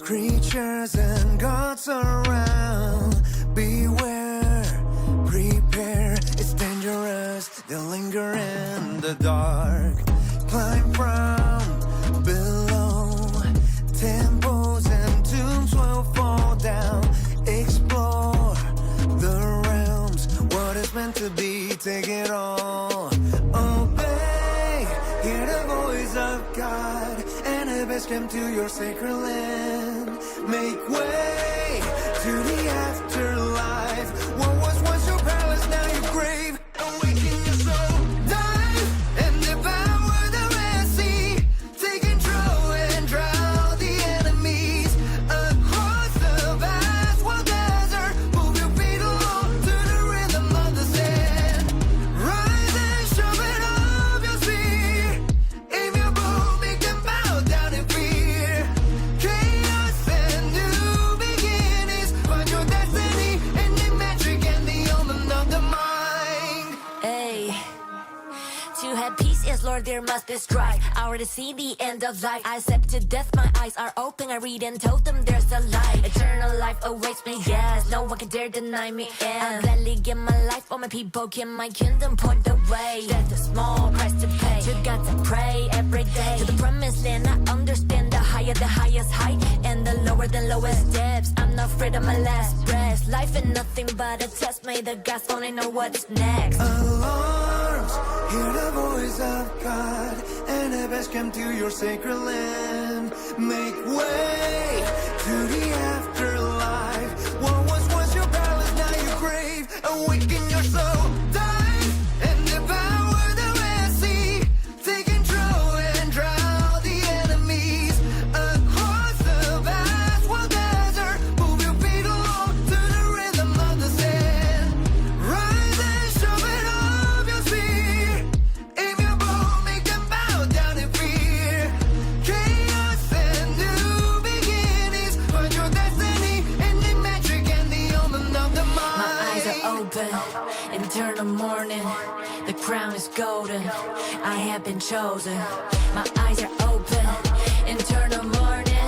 creatures and gods around. Beware, prepare, it's dangerous. They linger in the dark. Climb from below. Temples and tombs will fall down. Explore the realms. What is meant to be, take it all. Obey, hear the voice of God. And abyss come to your sacred land. Make way to the afterlife. What was once your palace, now your grave. Awaken your soul. Dive and devour the Red Sea. Take control and drown the enemies. Across the vast wild desert. Move your feet along to the rhythm of the sand. Rise and sharpen up your spear. Aim your bow, make them bow down in fear. Chaos and new beginnings. Find your destiny in the magic and the omen of the mind. Hey, to have peace, yes, Lord, there must be strife. I already see the end of life. I accepted death, my eyes are open. I read and told them there's a light. Eternal life awaits me, yes. No one can dare deny me. I'll gladly give my life. All my people in my kingdom point the way. That's a small price to pay. To God to pray every day. To the promised land, I understand the higher, the highest height. And the lower, the lowest depths. I'm not afraid of my last breath. Life is nothing but a test. May the gods only know what's next. Alarms, hear the voice of God. And abyss come to your sacred land. Make way to the afterlife. What was once your palace, now your grave. Awaken your soul. Dive and devour the Red Sea. Take control and drown the enemies. Across the vast wild desert. Move your feet along to the rhythm of the sand. Rise and sharpen up your spear. Aim your bow, make them bow down in fear. Chaos and new beginnings. Find your destiny in the magic and the omen of the mind. My eyes are open, eternal morning. The crown is golden. I have been chosen. My eyes are open, eternal morning.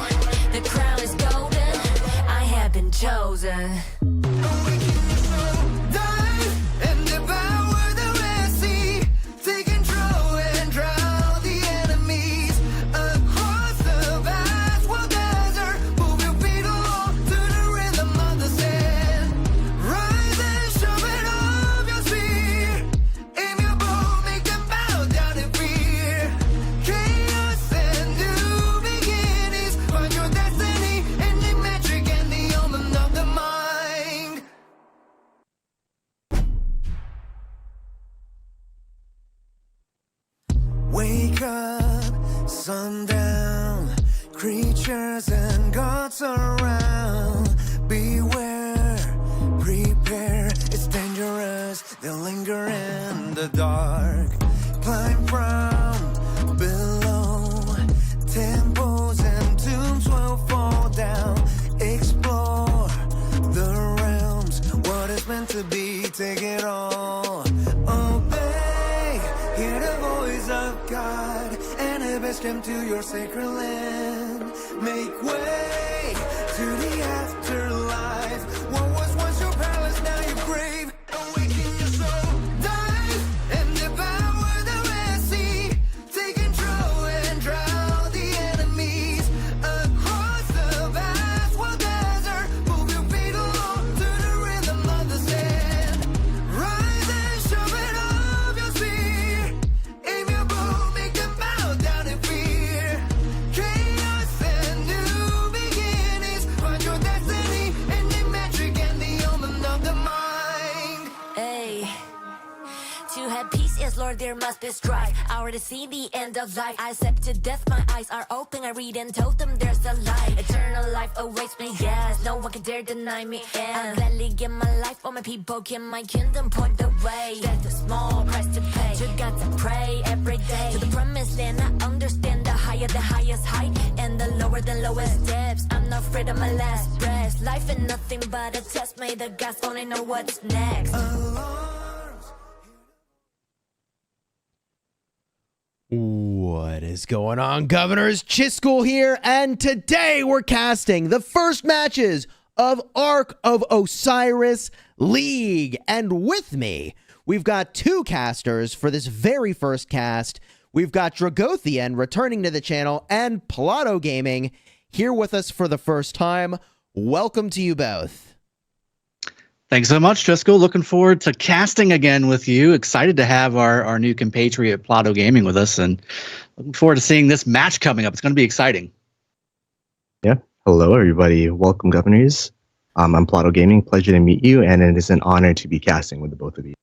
The crown is golden. I have been chosen. Awaken your soul. Dive and devour the Red Sea. Take control and drown the enemies. Across the vast wild desert. Move your feet along to the rhythm of the sand. Rise and sharpen up your spear. Aim your bow, make them bow down in fear. Chaos and new beginnings. Find your destiny in the magic and the omen of the mind. Wake up, sundown, creatures and gods around. Beware, prepare, it's dangerous. They linger in the dark. Climb from below. Temples and tombs will fall down. Explore the realms. What is meant to be, take it all. Obey, hear the voice of God. And abyss come to your sacred land. Make way to the afterlife. What was once your palace, now your grave. Awaken your soul. Dive and devour the Red Sea. Take control and drown the enemies. Across the vast wild desert. Move your feet along to the rhythm of the sand. Rise and sharpen up your spear. Aim your bow, make them bow down in fear. Chaos and new beginnings. Find your destiny in the magic and the omen of the mind. Hey, to have peace, yes, Lord, there must be strife. I already see the end of life. I accepted death, my eyes are open. I read and told them there's a light. Eternal life awaits me, yes. No one can dare deny me. I'll gladly give my life. All my people in my kingdom point the way. That's a small price to pay. To God to pray every day. To the promised land, I understand the higher, the highest height. And the lower, the lowest depths. I'm not afraid of my last breath. Life is nothing but a test. May the gods only know what's next. Alarms. What is is going on, Governors? Chiscool here, and today we're casting the first matches of Ark of Osiris League. And with me, we've got two casters for this very first cast. We've got Dragothian returning to the channel and Plato Gaming here with us for the first time. Welcome to you both. Thanks so much, Chiscool. Looking forward to casting again with you. Excited to have our new compatriot Plato Gaming with us, and looking forward to seeing this match coming up. It's going to be exciting. Yeah. Hello, everybody. Welcome, Governors. I'm Plato Gaming. Pleasure to meet you, and it is an honor to be casting with the both of you.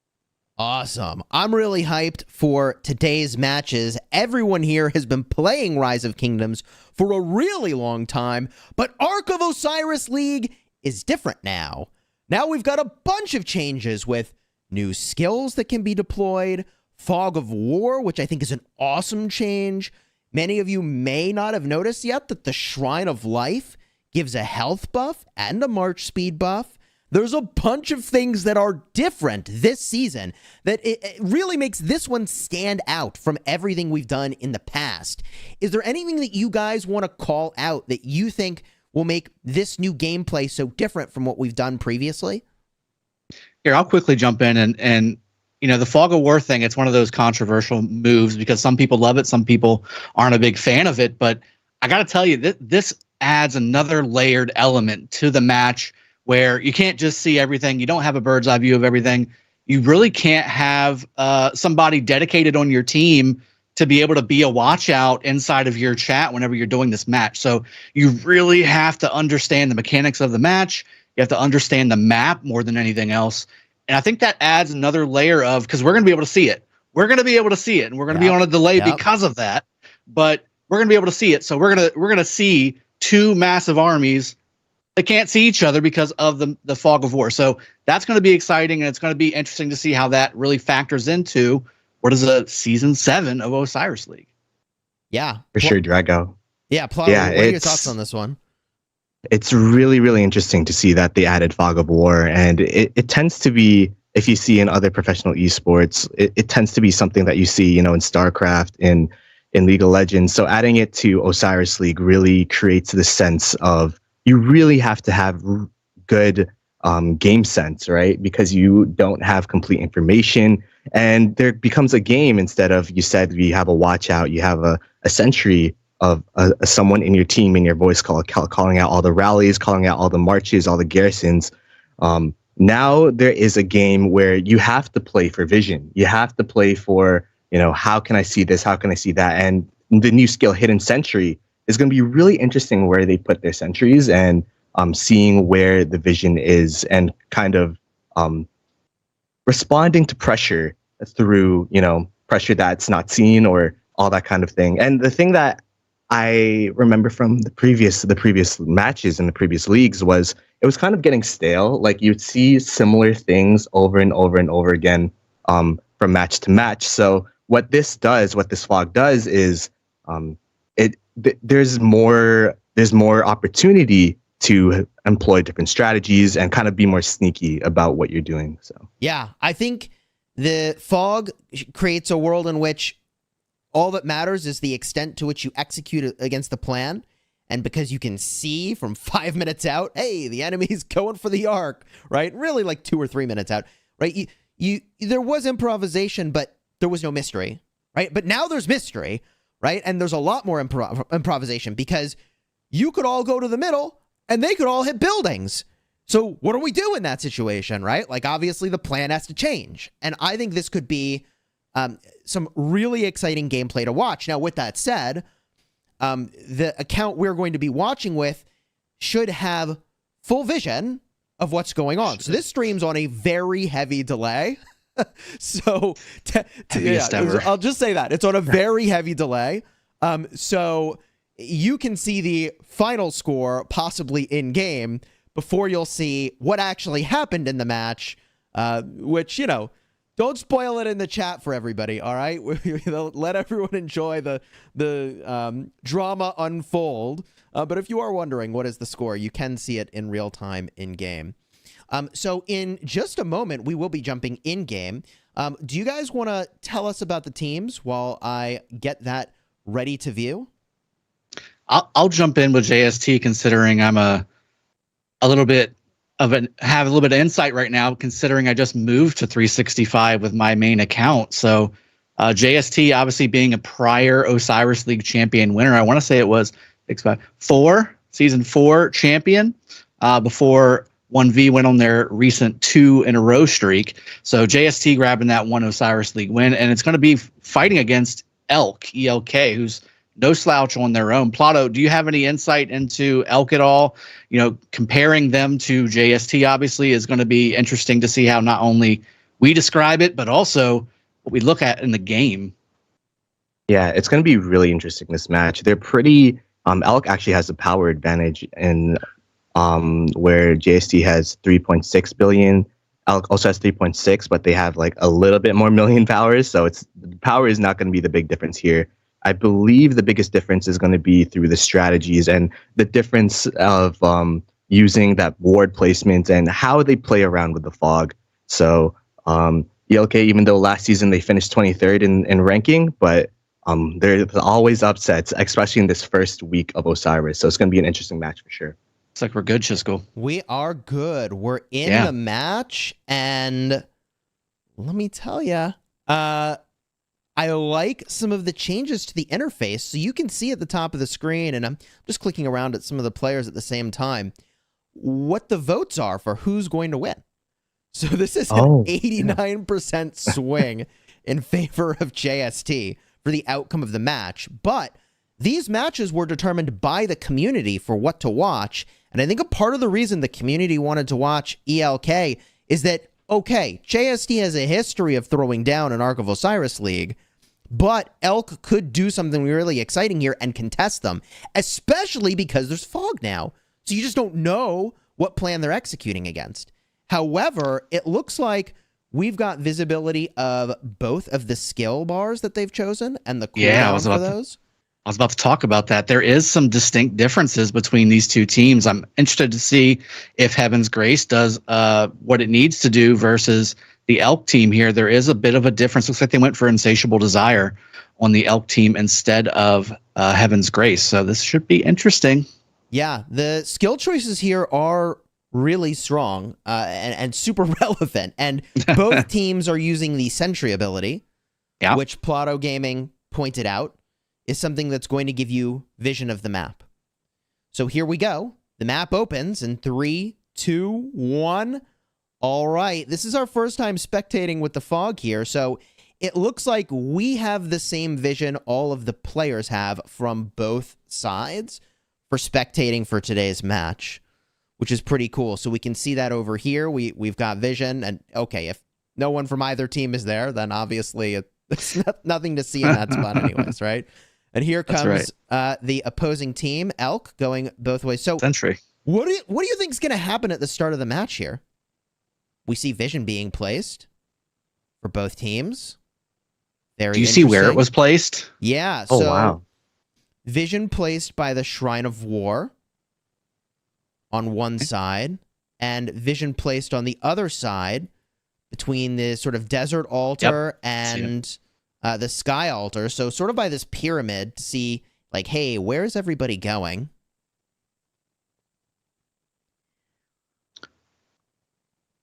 Awesome. I'm really hyped for today's matches. Everyone here has been playing Rise of Kingdoms for a really long time, but Ark of Osiris League is different now. Now we've got a bunch of changes with new skills that can be deployed, Fog of War, which I think is an awesome change. Many of you may not have noticed yet that the Shrine of Life gives a health buff and a march speed buff. There's a bunch of things that are different this season that it really makes this one stand out from everything we've done in the past. Is there anything that you guys want to call out that you think will make this new gameplay so different from what we've done previously? Here, I'll quickly jump in and you know, the Fog of War thing, it's one of those controversial moves because some people love it, some people aren't a big fan of it, but I got to tell you, this adds another layered element to the match where you can't just see everything. You don't have a bird's eye view of everything. You really can't have somebody dedicated on your team to be able to be a watch out inside of your chat whenever you're doing this match. So you really have to understand the mechanics of the match. You have to understand the map more than anything else. And I think that adds another layer of, because we're going to be able to see it. We're going to be able to see it, and we're going to be on a delay because of that. But we're going to be able to see it. So we're going to see two massive armies that can't see each other because of the Fog of War. So that's going to be exciting, and it's going to be interesting to see how that really factors into what is a Season 7 of Osiris League. Yeah. For sure, Drago. Yeah, Plato, what are your thoughts on this one? It's really, really interesting to see that they added Fog of War, and it tends to be, if you see in other professional esports, it tends to be something that you see, you know, in StarCraft, in League of Legends. So adding it to Osiris League really creates the sense of you really have to have good game sense, right? Because you don't have complete information, and there becomes a game instead of, you said, you have a watch out, you have a sentry of someone in your team, in your voice call, calling out all the rallies, calling out all the marches, all the garrisons. Now there is a game where you have to play for vision. You have to play for, you know, how can I see this? How can I see that? And the new skill, Hidden Sentry, is going to be really interesting where they put their sentries, and seeing where the vision is, and kind of responding to pressure through, you know, pressure that's not seen or all that kind of thing. And the thing that I remember from the previous matches in the previous leagues was it was kind of getting stale. Like, you'd see similar things over and over and over again from match to match. So what this fog does is there's more opportunity to employ different strategies and kind of be more sneaky about what you're doing. So yeah, I think the fog creates a world in which all that matters is the extent to which you execute against the plan. And because you can see from 5 minutes out, hey, the enemy's going for the arc, right? Really, like 2 or 3 minutes out, right? There was improvisation, but there was no mystery, right? But now there's mystery, right? And there's a lot more improvisation, because you could all go to the middle and they could all hit buildings. So what do we do in that situation, right? Like, obviously the plan has to change. And I think this could be some really exciting gameplay to watch. Now, with that said, the account we're going to be watching with should have full vision of what's going on. So this stream's on a very heavy delay. So I'll just say that it's on a very heavy delay. So you can see the final score possibly in game before you'll see what actually happened in the match, which, you know, don't spoil it in the chat for everybody, all right? Let everyone enjoy the drama unfold. But if you are wondering what is the score, you can see it in real time in game. So in just a moment, we will be jumping in game. Do you guys want to tell us about the teams while I get that ready to view? I'll jump in with JST, considering I'm have a little bit of insight right now, considering I just moved to 365 with my main account. So JST, obviously being a prior Osiris League champion winner, I want to say it was season 4 champion before 1V went on their recent 2 in a row streak. So JST grabbing that one Osiris League win, and it's going to be fighting against ELK, who's no slouch on their own. Plato, do you have any insight into ELK at all? You know, comparing them to JST obviously is going to be interesting to see how not only we describe it, but also what we look at in the game. Yeah, it's going to be really interesting, this match. They're pretty ELK actually has a power advantage in where JST has 3.6 billion. ELK also has 3.6, but they have like a little bit more million powers, so power is not going to be the big difference here. I believe the biggest difference is going to be through the strategies and the difference of using that ward placement and how they play around with the fog. So ELK, even though last season they finished 23rd in ranking, but there's always upsets, especially in this first week of Osiris. So it's going to be an interesting match for sure. It's like we're good, Chisco. We are good. We're in the match, and let me tell you, I like some of the changes to the interface. So you can see at the top of the screen, and I'm just clicking around at some of the players at the same time, what the votes are for who's going to win. So this is an 89% swing in favor of JST for the outcome of the match. But these matches were determined by the community for what to watch. And I think a part of the reason the community wanted to watch ELK is that, okay, JST has a history of throwing down an Ark of Osiris League, but ELK could do something really exciting here and contest them, especially because there's fog now. So you just don't know what plan they're executing against. However, it looks like we've got visibility of both of the skill bars that they've chosen and the cooldown for those. I was about to talk about that. There is some distinct differences between these two teams. I'm interested to see if Heaven's Grace does what it needs to do versus the ELK team here. There is a bit of a difference. Looks like they went for Insatiable Desire on the ELK team instead of Heaven's Grace. So this should be interesting. Yeah, the skill choices here are really strong and super relevant. And both teams are using the Sentry ability, which Plato Gaming pointed out is something that's going to give you vision of the map. So here we go. The map opens in 3, 2, 1. All right. This is our first time spectating with the fog here. So it looks like we have the same vision all of the players have from both sides for spectating for today's match, which is pretty cool. So we can see that over here. We've got vision. And okay, if no one from either team is there, then obviously it's nothing to see in that spot anyways, right? And here comes the opposing team, ELK, going both ways. So, Sentry. What do you think is going to happen at the start of the match here? We see vision being placed for both teams. Very. Do you see where it was placed? Yeah. Oh, so wow. Vision placed by the Shrine of War on one side, and vision placed on the other side between the sort of desert altar and the sky altar. So sort of by this pyramid to see, like, hey, where's everybody going?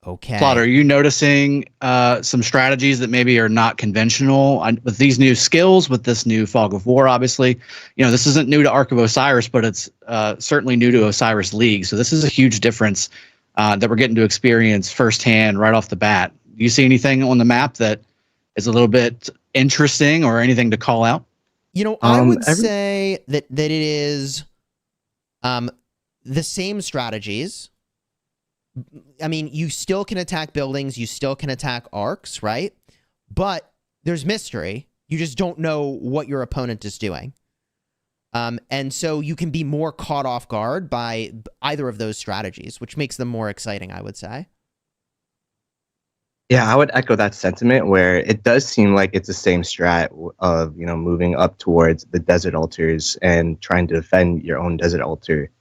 Okay. Plot, are you noticing some strategies that maybe are not conventional with these new skills, with this new Fog of War? Obviously, you know, this isn't new to Ark of Osiris, but it's certainly new to Osiris League. So this is a huge difference that we're getting to experience firsthand right off the bat. Do you see anything on the map that is a little bit interesting or anything to call out? You know, I would say that it is the same strategies. I mean, you still can attack buildings, you still can attack arcs, right? But there's mystery. You just don't know what your opponent is doing. And so you can be more caught off guard by either of those strategies, which makes them more exciting, I would say. Yeah, I would echo that sentiment where it does seem like it's the same strat of, you know, moving up towards the desert altars and trying to defend your own desert altar.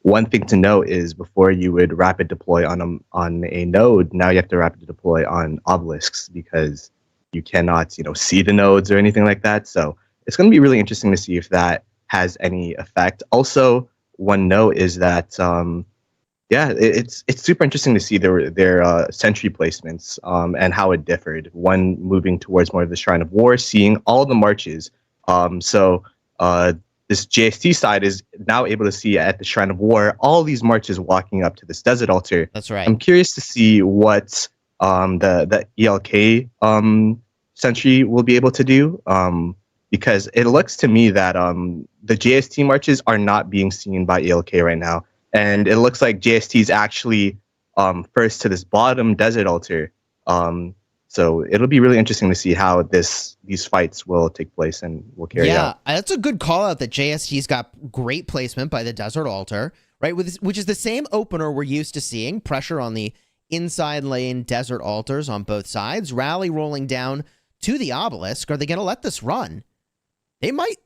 One thing to note is before you would rapid deploy on a node, now you have to rapid deploy on obelisks because you cannot, you know, see the nodes or anything like that. So it's going to be really interesting to see if that has any effect. Also, one note is that it's super interesting to see their sentry placements and how it differed. One moving towards more of the Shrine of War, seeing all the marches. This JST side is now able to see at the Shrine of War all these marches walking up to this desert altar. That's right. I'm curious to see what the ELK sentry will be able to do, because it looks to me that the JST marches are not being seen by ELK right now. And it looks like JST is actually first to this bottom desert altar. So it'll be really interesting to see how these fights will take place and will carry out. Yeah, that's a good call out that JST's got great placement by the desert altar, right? Which is the same opener we're used to seeing. Pressure on the inside lane desert altars on both sides. Rally rolling down to the obelisk. Are they going to let this run? They might.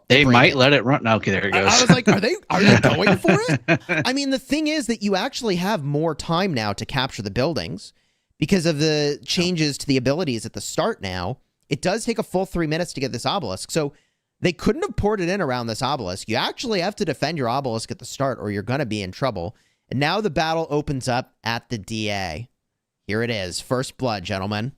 They might let it run. Okay, there it goes. I was like, are they going for it? I mean, the thing is that you actually have more time now to capture the buildings because of the changes to the abilities at the start now. It does take a full 3 minutes to get this obelisk. So they couldn't have poured it in around this obelisk. You actually have to defend your obelisk at the start or you're going to be in trouble. And now the battle opens up at the DA. Here it is. First blood, gentlemen.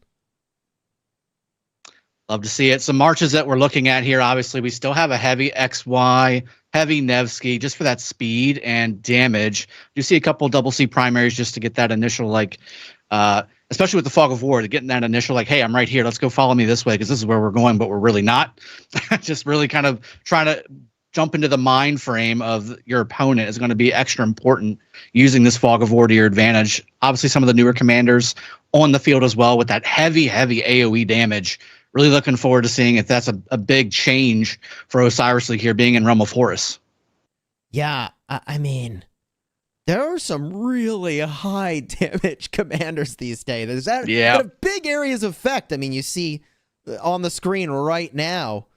Love to see it. Some marches that we're looking at here. Obviously, we still have a heavy XY, heavy Nevsky, just for that speed and damage. You see a couple double C primaries just to get that initial, especially with the Fog of War, to getting that initial, hey, I'm right here. Let's go follow me this way because this is where we're going, but we're really not. Just really kind of trying to jump into the mind frame of your opponent is going to be extra important using this Fog of War to your advantage. Obviously, some of the newer commanders on the field as well with that heavy, heavy AoE damage. Really looking forward to seeing if that's a big change for Osiris League here being in Realm of Horus. Yeah, I mean, there are some really high damage commanders these days. That have big areas of effect. I mean, you see on the screen right now,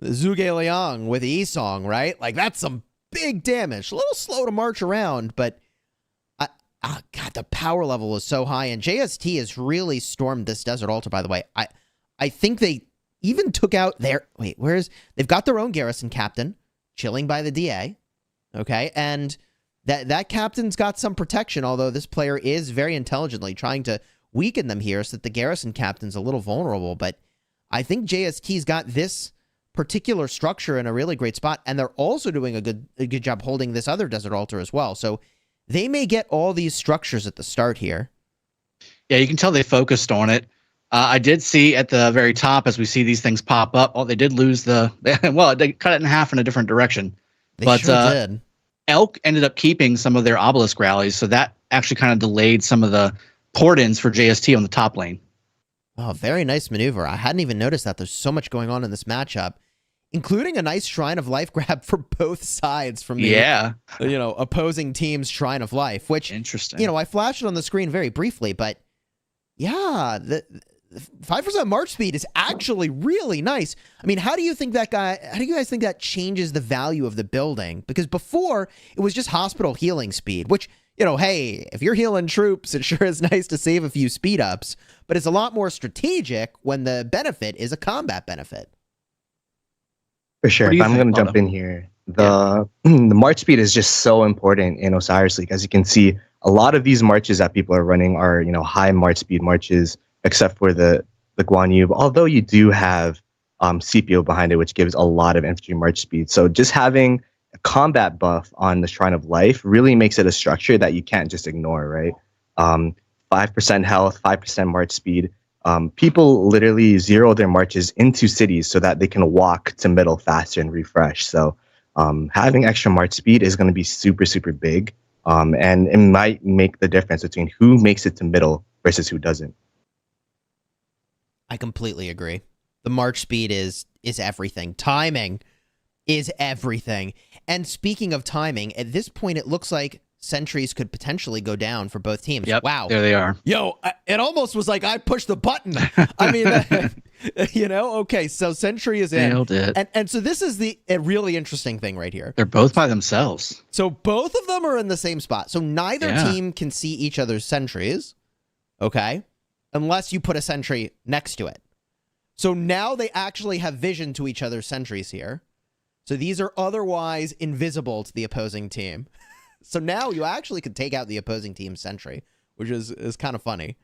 Zhuge Liang with Yi-Song, right? That's some big damage. A little slow to march around, but God, the power level is so high. And JST has really stormed this desert altar, by the way. I think they even took out their... Wait, they've got their own garrison captain chilling by the DA, okay? And that captain's got some protection, although this player is very intelligently trying to weaken them here so that the garrison captain's a little vulnerable. But I think JST's got this particular structure in a really great spot, and they're also doing a good job holding this other desert altar as well. So they may get all these structures at the start here. Yeah, you can tell they focused on it. I did see at the very top, as we see these things pop up, they did lose they cut it in half in a different direction. They sure did. ELK ended up keeping some of their obelisk rallies, so that actually kind of delayed some of the port-ins for JST on the top lane. Oh, very nice maneuver. I hadn't even noticed that. There's so much going on in this matchup, including a nice Shrine of Life grab for both sides from the opposing team's Shrine of Life, which, interesting. I flashed it on the screen very briefly, but yeah, the 5% march speed is actually really nice. I mean, how do you guys think that changes the value of the building? Because before, it was just hospital healing speed, which, hey, if you're healing troops, it sure is nice to save a few speed ups, but it's a lot more strategic when the benefit is a combat benefit. For sure. If I'm going to jump in here, the march speed is just so important in Osiris League. As you can see, a lot of these marches that people are running are, high march speed marches, except for the Guan Yu, although you do have CPO behind it, which gives a lot of infantry march speed. So just having a combat buff on the Shrine of Life really makes it a structure that you can't just ignore, right? 5% health, 5% march speed. People literally zero their marches into cities so that they can walk to middle faster and refresh. So having extra march speed is going to be super, super big. And it might make the difference between who makes it to middle versus who doesn't. I completely agree. The march speed is everything. Timing is everything. And speaking of timing, at this point, it looks like sentries could potentially go down for both teams. Yep, wow. There they are. Yo, it almost was like I pushed the button. I mean, okay, so sentry is in. Nailed it. And so this is a really interesting thing right here. They're both by themselves. So both of them are in the same spot. So neither team can see each other's sentries, okay, unless you put a sentry next to it. So now they actually have vision to each other's sentries here. So these are otherwise invisible to the opposing team. So now you actually could take out the opposing team's sentry, which is kind of funny.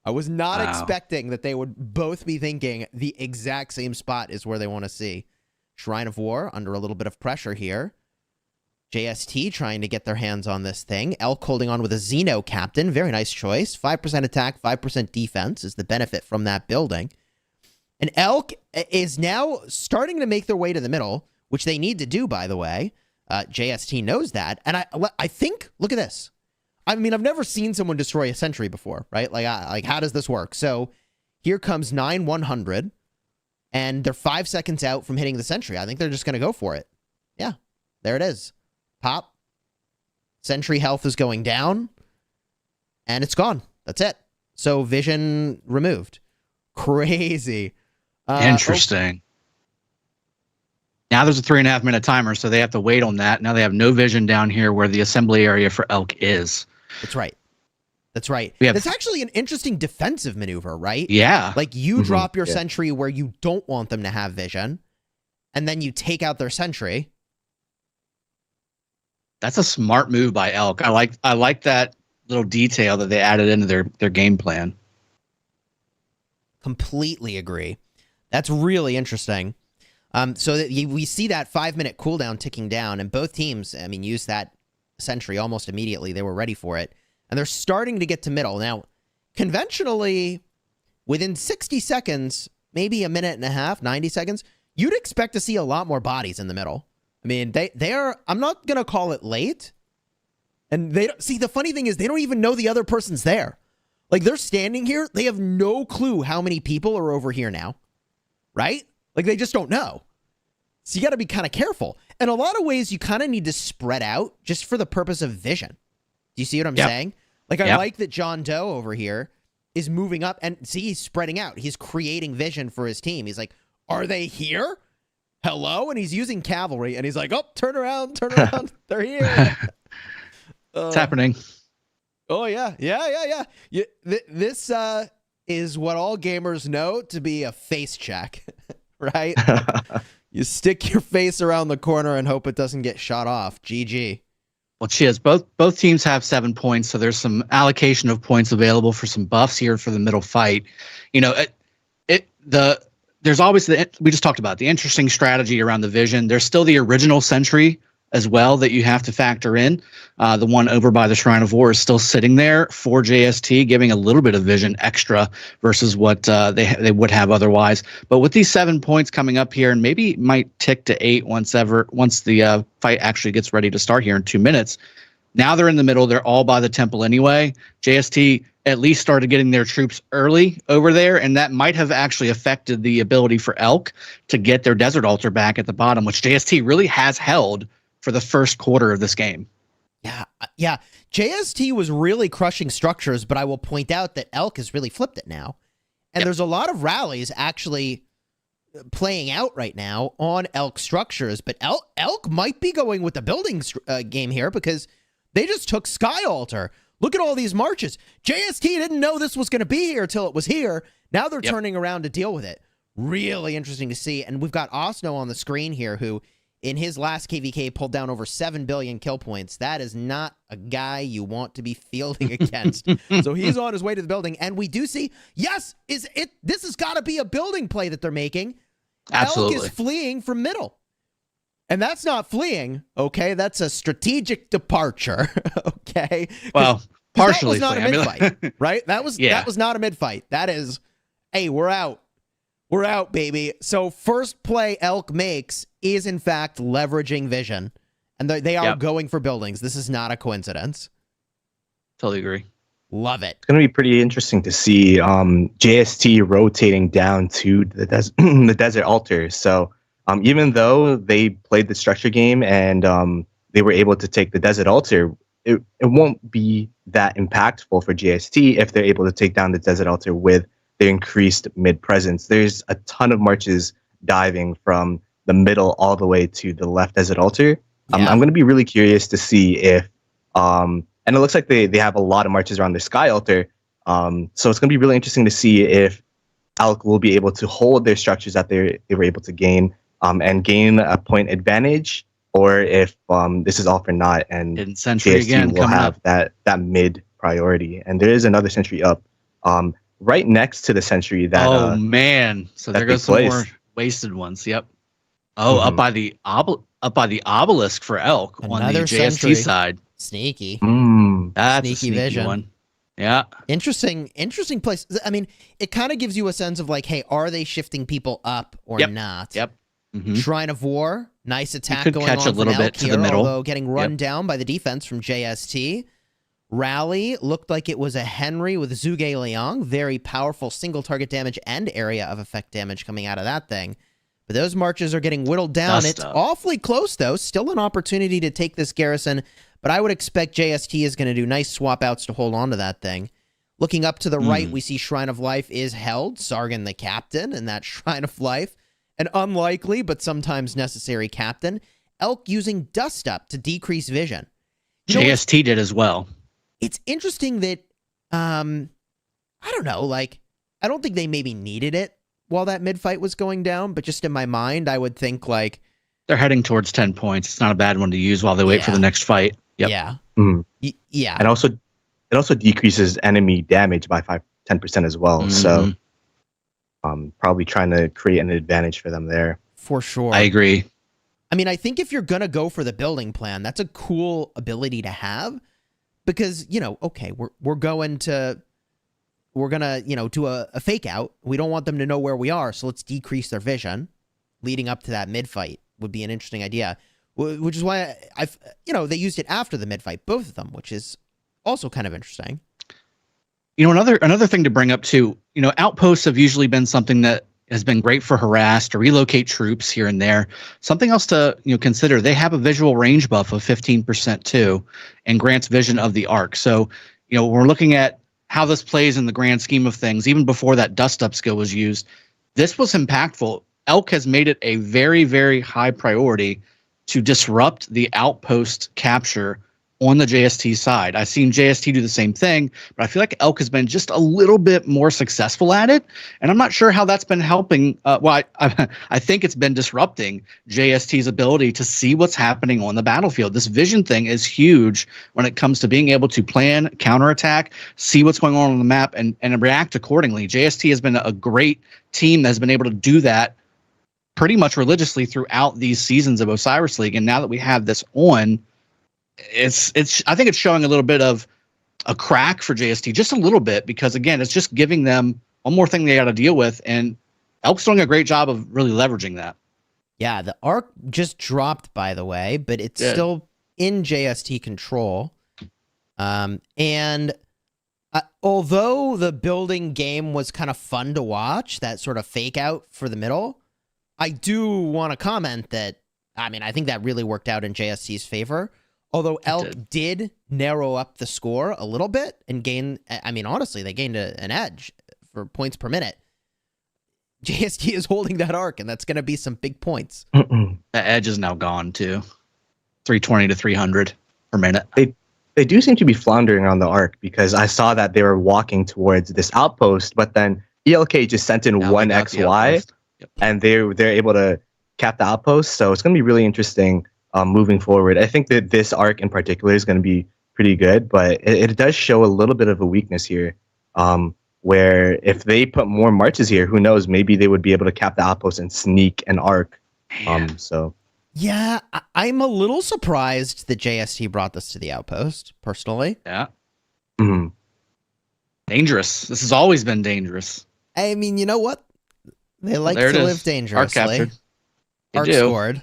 I was not expecting that they would both be thinking the exact same spot is where they want to see. Shrine of War under a little bit of pressure here. JST trying to get their hands on this thing. ELK holding on with a Xeno Captain. Very nice choice. 5% attack, 5% defense is the benefit from that building. And ELK is now starting to make their way to the middle, which they need to do, by the way. JST knows that. And I think, look at this. I mean, I've never seen someone destroy a sentry before, right? Like how does this work? So here comes 9-100, and they're 5 seconds out from hitting the sentry. I think they're just going to go for it. Yeah, there it is. Pop. Sentry health is going down, and it's gone. That's it. So vision removed. Crazy. Interesting. Now there's a 3.5 minute timer, so they have to wait on that. Now they have no vision down here where the assembly area for ELK is. That's right. That's right. It's actually an interesting defensive maneuver, right? Yeah. Like you drop your sentry where you don't want them to have vision, and then you take out their sentry. That's a smart move by ELK. I like that little detail that they added into their game plan. Completely agree. That's really interesting. So that we see that 5-minute cooldown ticking down, and both teams, I mean, use that sentry almost immediately. They were ready for it, and they're starting to get to middle. Now, conventionally, within 60 seconds, maybe a minute and a half, 90 seconds, you'd expect to see a lot more bodies in the middle. I mean, they are, I'm not going to call it late. And they don't, see, the funny thing is they don't even know the other person's there. Like, they're standing here. They have no clue how many people are over here now. Right? Like, they just don't know. So you got to be kind of careful. In a lot of ways, you kind of need to spread out just for the purpose of vision. Do you see what I'm saying? Like, I like that John Doe over here is moving up, and see, he's spreading out. He's creating vision for his team. He's like, are they here? Hello? And he's using cavalry, and he's like, oh, turn around. They're here. It's happening. Oh, yeah. This is what all gamers know to be a face check, right? You stick your face around the corner and hope it doesn't get shot off. GG. Well, cheers. Both teams have 7 points, so there's some allocation of points available for some buffs here for the middle fight. You know, there's always we just talked about the interesting strategy around the vision. There's still the original sentry as well that you have to factor in. The one over by the Shrine of War is still sitting there for JST, giving a little bit of vision extra versus what they would have otherwise. But with these 7 points coming up here, and maybe it might tick to 8 once the fight actually gets ready to start here in 2 minutes. Now they're in the middle. They're all by the temple anyway. JST at least started getting their troops early over there, and that might have actually affected the ability for ELK to get their Desert Altar back at the bottom, which JST really has held for the first quarter of this game. Yeah. JST was really crushing structures, but I will point out that ELK has really flipped it now. And there's a lot of rallies actually playing out right now on ELK structures, but ELK might be going with the building game here because they just took Sky Altar. Look at all these marches. JST didn't know this was going to be here until it was here. Now they're turning around to deal with it. Really interesting to see. And we've got Osno on the screen here who, in his last KVK, pulled down over 7 billion kill points. That is not a guy you want to be fielding against. So he's on his way to the building. And we do see, yes, this has got to be a building play that they're making. Absolutely. ELK is fleeing from middle. And that's not fleeing, okay? That's a strategic departure, okay? Well, partially. That was not a mid-fight, right? That was not a mid-fight. That is, hey, we're out. We're out, baby. So first play ELK makes is, in fact, leveraging vision. And they are going for buildings. This is not a coincidence. Totally agree. Love it. It's going to be pretty interesting to see JST rotating down to the Desert Altar. So even though they played the structure game and they were able to take the Desert Altar, it won't be that impactful for JST if they're able to take down the Desert Altar with their increased mid presence. There's a ton of marches diving from the middle all the way to the left Desert Altar. I'm going to be really curious to see if, and it looks like they have a lot of marches around the Sky Altar. So it's going to be really interesting to see if ELK will be able to hold their structures that they were able to gain, and gain a point advantage, or if this is all for naught and Hidden Sentry JST again will coming have up. that mid priority. And there is another sentry up right next to the sentry that Oh man! So that there they goes some more placed. wasted ones. Yep. Oh, up Mhm. by the obelisk for ELK on the Another JST sentry. side. Sneaky. That's Sneaky a sneaky vision. one. Yeah. Interesting place. I mean, it kind of gives you a sense of like, hey, are they shifting people up or Yep. not? Yep. Mhm. Shrine of War, nice attack could going catch on a little from bit ELK to the here, middle. although getting run Yep. down by the defense from JST. Rally looked like it was a Henry with Zhuge Liang. Very powerful single target damage and area of effect damage coming out of that thing. But those marches are getting whittled down. Dust It's up. awfully close, though. Still an opportunity to take this garrison. But I would expect JST is going to do nice swap outs to hold on to that thing. Looking up to the right, we see Shrine of Life is held. Sargon the captain and that Shrine of Life. An unlikely but sometimes necessary captain. ELK using Dust Up to decrease vision. You know what's- JST did as well. it's interesting that I don't know, like I don't think they maybe needed it while that mid fight was going down, but just in my mind I would think like They're heading towards 10 points. It's not a bad one to use while they wait for Yeah. the next fight. Yep. yeah. Mhm. Yeah. And also it also decreases enemy damage by 10% as well. So probably trying to create an advantage for them there. For sure. I agree. I mean, I think if you're going to go for the building plan, that's a cool ability to have because, you know, okay, we're going to do a fake out. We don't want them to know where we are, so let's decrease their vision leading up to that mid fight would be an interesting idea, which is why I've they used it after the mid fight, both of them, which is also kind of interesting. You know, another thing to bring up too, outposts have usually been something that has been great for harass to relocate troops here and there. Something else to consider, they have a visual range buff of 15% too, and grants vision of the arc. So, we're looking at how this plays in the grand scheme of things, even before that dust up skill was used. This was impactful. ELK has made it a very, very high priority to disrupt the outpost capture on the JST side. I've seen JST do the same thing, but I feel like ELK has been just a little bit more successful at it, and I'm not sure how that's been helping. I think it's been disrupting JST's ability to see what's happening on the battlefield. This vision thing is huge when it comes to being able to plan, counterattack, see what's going on the map, and react accordingly. JST has been a great team that has been able to do that pretty much religiously throughout these seasons of Osiris League, and now that we have this on, it's I think it's showing a little bit of a crack for JST, just a little bit, because again, it's just giving them one more thing they got to deal with, and ELK's doing a great job of really leveraging that. Yeah, the arc just dropped, by the way, but it's still in JST control. And although the building game was kind of fun to watch, that sort of fake out for the middle, I do want to comment that, I think that really worked out in JST's favor. Although ELK did narrow up the score a little bit and gain, honestly, they gained an edge for points per minute. JST is holding that arc, and that's going to be some big points. The edge is now gone too. 320 to 300 per minute. They do seem to be floundering on the arc, because I saw that they were walking towards this outpost, but then ELK just sent in Now one they got the XY, outpost. Yep. and they're able to cap the outpost. So it's going to be really interesting moving forward. I think that this arc in particular is going to be pretty good, but it does show a little bit of a weakness here, where if they put more marches here, who knows, maybe they would be able to cap the outpost and sneak an arc. So Yeah, I'm a little surprised that JST brought this to the outpost, personally. Yeah. mhm. Dangerous. This has always been dangerous. I mean, you know what? They like There it to is. live Arc dangerously. captured. They Arc do. scored.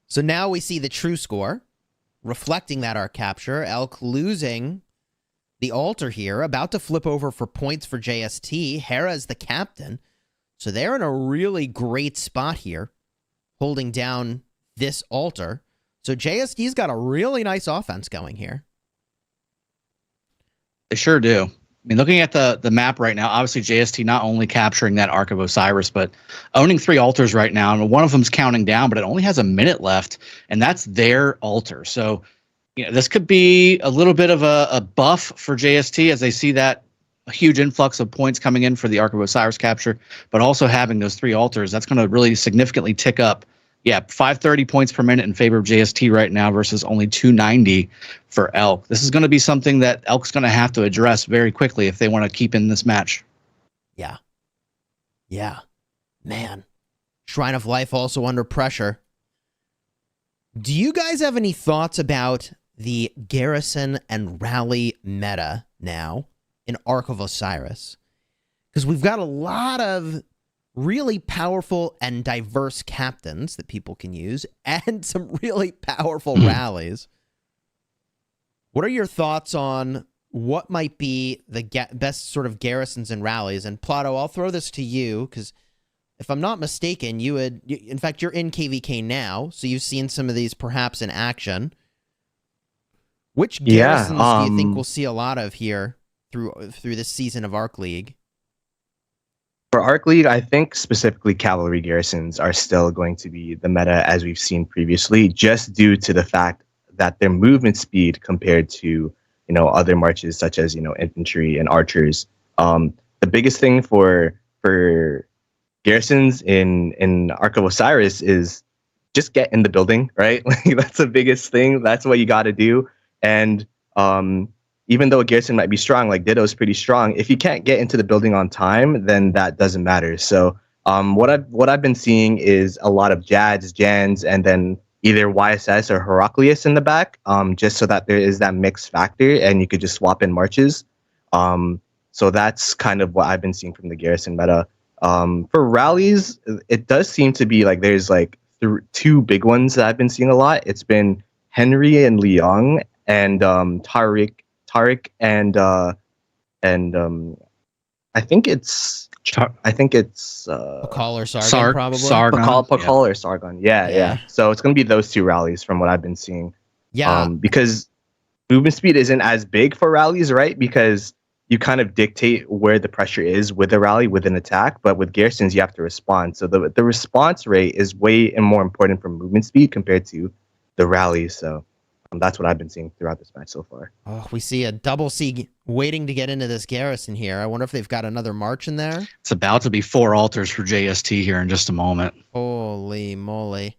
So now we see the true score, reflecting that arc capture. ELK losing the altar here, about to flip over for points for JST. Hera's the captain. So they're in a really great spot here, holding down this altar. So JST's got a really nice offense going here. They sure do. I mean, looking at the map right now, obviously JST not only capturing that Ark of Osiris, but owning 3 altars right now. And one of them's counting down, but it only has a minute left, and that's their altar. So, this could be a little bit of a buff for JST as they see that a huge influx of points coming in for the Ark of Osiris capture, but also having those 3 altars, that's going to really significantly tick up. Yeah, 530 points per minute in favor of JST right now versus only 290 for ELK. This is going to be something that ELK's going to have to address very quickly if they want to keep in this match. Yeah. Yeah. Man. Shrine of Life also under pressure. Do you guys have any thoughts about the Garrison and Rally meta now in Ark of Osiris? Because we've got a lot of really powerful and diverse captains that people can use and some really powerful rallies. What are your thoughts on what might be the best sort of garrisons and rallies? And Plato, I'll throw this to you because if I'm not mistaken, in fact, you're in KVK now, so you've seen some of these perhaps in action. Which garrisons do you think we'll see a lot of here through this season of Arc League? For Arc League, I think specifically cavalry garrisons are still going to be the meta as we've seen previously, just due to the fact that their movement speed compared to other marches such as infantry and archers. The biggest thing for garrisons in Ark of Osiris is just get in the building, right? Like that's the biggest thing. That's what you got to do. And even though a garrison might be strong, like Ditto's pretty strong, if you can't get into the building on time, then that doesn't matter. So what I've been seeing is a lot of Jads, Jans, and then either YSS or Heraclius in the back, just so that there is that mix factor and you could just swap in marches. So that's kind of what I've been seeing from the garrison meta. For rallies, it does seem to be like there's like 2 big ones that I've been seeing a lot. It's been Henry and Liang and Tariq and I think it's Pakal or Sargon, probably. Pakal or Sargon. Yeah. So it's gonna be those 2 rallies from what I've been seeing. Yeah. Because movement speed isn't as big for rallies, right? Because you kind of dictate where the pressure is with a rally, with an attack, but with garrisons you have to respond. So the response rate is way more important for movement speed compared to the rally. So that's what I've been seeing throughout this match so far. Oh, we see a double C waiting to get into this garrison here. I wonder if they've got another march in there. It's about to be 4 altars for JST here in just a moment. Holy moly.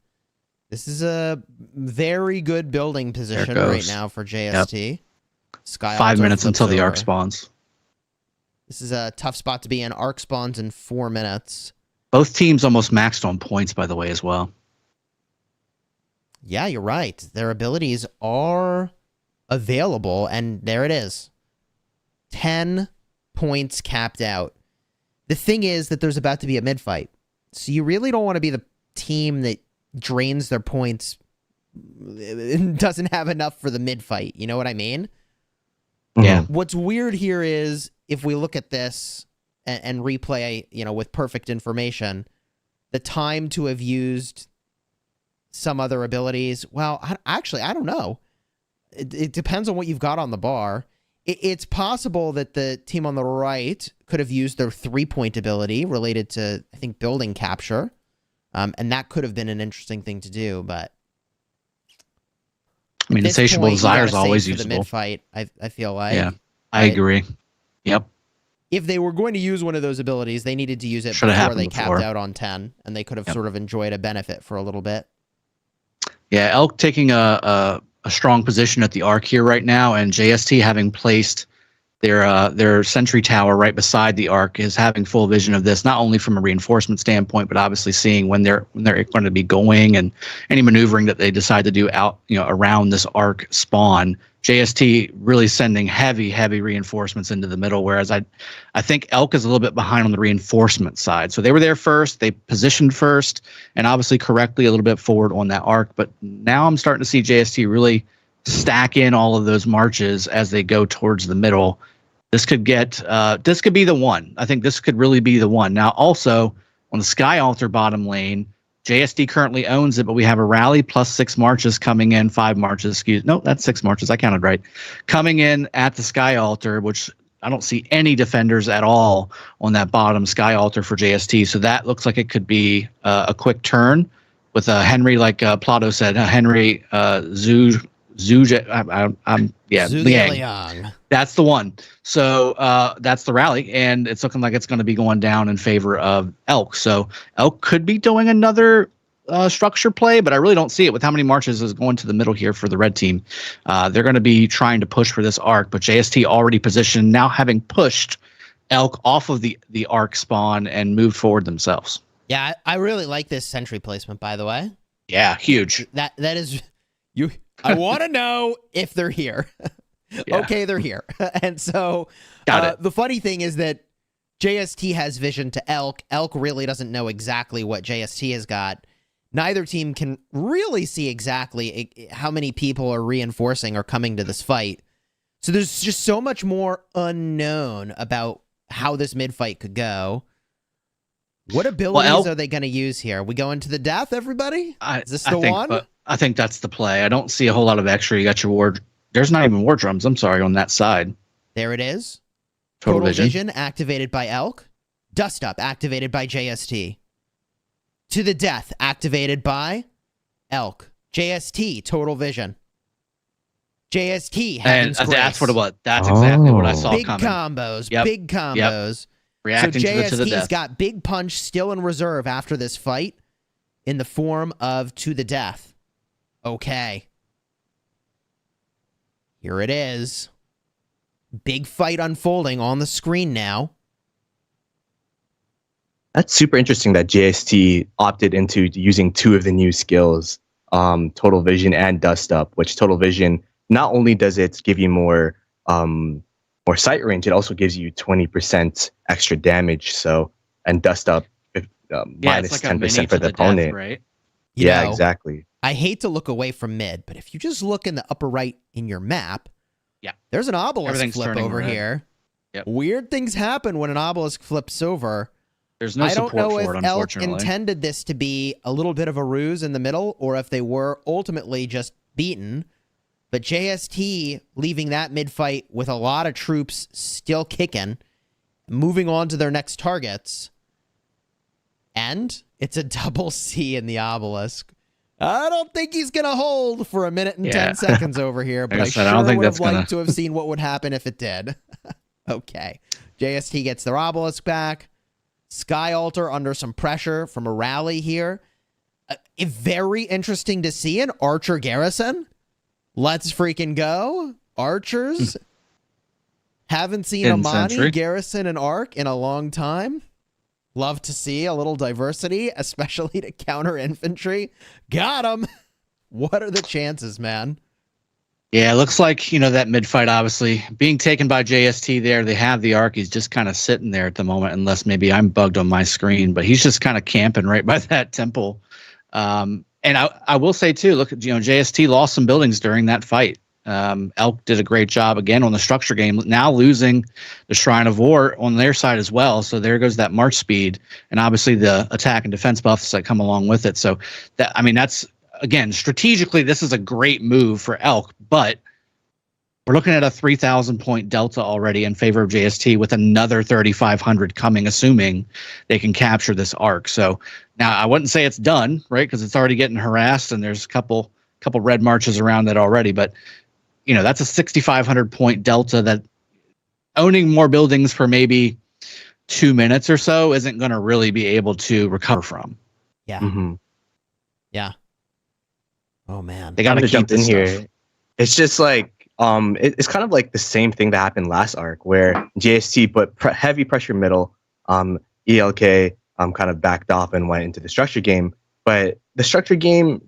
This is a very good building position right now for JST. Yep. Sky 5 minutes until the arc spawns. This is a tough spot to be in. Arc spawns in 4 minutes. Both teams almost maxed on points, by the way, as well. Yeah, you're right. Their abilities are available, and there it is. 10 points capped out. The thing is that there's about to be a mid-fight, so you really don't want to be the team that drains their points and doesn't have enough for the mid-fight. You know what I mean? Yeah. What's weird here is if we look at this and replay, with perfect information, the time to have used some other abilities. Well, actually, I don't know. It depends on what you've got on the bar. It's possible that the team on the right could have used their 3-point ability related to, I think, building capture. And that could have been an interesting thing to do, but I mean, Insatiable Desire is always usable. The mid-fight, I feel like. Yeah, I agree. Yep. If they were going to use one of those abilities, they needed to use it before they capped out on 10, and they could have sort of enjoyed a benefit for a little bit. Yeah, ELK taking a strong position at the arc here right now, and JST having placed their sentry tower right beside the arc is having full vision of this, not only from a reinforcement standpoint, but obviously seeing when they're going to be going and any maneuvering that they decide to do out around this arc spawn. JST really sending heavy reinforcements into the middle, whereas I think ELK is a little bit behind on the reinforcement side. So they were there first, they positioned first, and obviously correctly a little bit forward on that arc. But now I'm starting to see JST really stack in all of those marches as they go towards the middle. This could be the one. I think this could really be the one. Now also on the Sky Altar bottom lane, JST currently owns it, but we have a rally plus 6 marches coming in, 5 marches, that's 6 marches, I counted right, coming in at the Sky Altar, which I don't see any defenders at all on that bottom Sky Altar for JST, so that looks like it could be a quick turn with Henry, like Plato said, Henry Liang. Liang. That's the one. So that's the rally, and it's looking like it's going to be going down in favor of ELK. So ELK could be doing another structure play, but I really don't see it with how many marches is going to the middle here for the red team. They're going to be trying to push for this arc, but JST already positioned, now having pushed ELK off of the arc spawn and moved forward themselves. Yeah, I really like this sentry placement, by the way. Yeah, huge. That is you. I want to know if they're here. Yeah. Okay, they're here. And so Got it. the funny thing is that JST has vision to ELK. ELK really doesn't know exactly what JST has got. Neither team can really see exactly how many people are reinforcing or coming to this fight. So there's just so much more unknown about how this mid-fight could go. What abilities are they going to use here? We go into the death, everybody? Is this the one? I think that's the play. I don't see a whole lot of extra. You got your ward. There's not even war drums, I'm sorry, on that side. There it is. Total vision activated by ELK. Dust Up activated by JST. To the death activated by ELK. JST total vision. JST and Heaven's that's Grace. what it was. That's exactly what I saw Big coming. combos. Yep. Big combos. Reacting so to the JST's death. got Big Punch still in reserve after this fight in the form of To the Death. Okay. Here it is. Big fight unfolding on the screen now. That's super interesting that JST opted into using two of the new skills, Total Vision and Dust Up, which Total Vision, not only does it give you more sight range, it also gives you 20% extra damage. So, and Dust Up, minus it's like 10% for the death, opponent. right? You Yeah, know, exactly. I hate to look away from mid, but if you just look in the upper right in your map, there's an obelisk Everything's flip turning over red. here. Yep. Weird things happen when an obelisk flips over. There's no I don't support know for if it, ELK unfortunately. intended this to be a little bit of a ruse in the middle, or if they were ultimately just beaten. But JST leaving that mid-fight with a lot of troops still kicking, moving on to their next targets. And it's a double C in the obelisk. I don't think he's going to hold for a minute and 10 seconds over here, but I said, I sure don't think would have that's gonna- liked to have seen what would happen if it did. Okay. JST gets their obelisk back. Sky Altar under some pressure from a rally here. Very interesting to see an Archer Garrison. Let's freaking go. Archers. Haven't seen In Amani, Sentry. Garrison, and Arc in a long time. Love to see a little diversity, especially to counter infantry. Got him. What are the chances, man? Yeah, it looks like, that mid-fight, obviously, being taken by JST there. They have the arc. He's just kind of sitting there at the moment, unless maybe I'm bugged on my screen. But he's just kind of camping right by that temple. And I will say, too, look, JST lost some buildings during that fight. ELK did a great job, again, on the structure game, now losing the Shrine of War on their side as well. So there goes that march speed, and obviously the attack and defense buffs that come along with it. So, that's... Again, strategically, this is a great move for ELK, but we're looking at a 3,000 point delta already in favor of JST with another 3,500 coming, assuming they can capture this arc. So now I wouldn't say it's done, right? Because it's already getting harassed and there's a couple red marches around it already. But, that's a 6,500 point delta that owning more buildings for maybe 2 minutes or so isn't going to really be able to recover from. Yeah. Mm-hmm. Yeah. Oh, man. They got to keep this here. stuff. It's just like it's kind of like the same thing that happened last arc, where JST put heavy pressure middle, ELK kind of backed off and went into the structure game. But the structure game,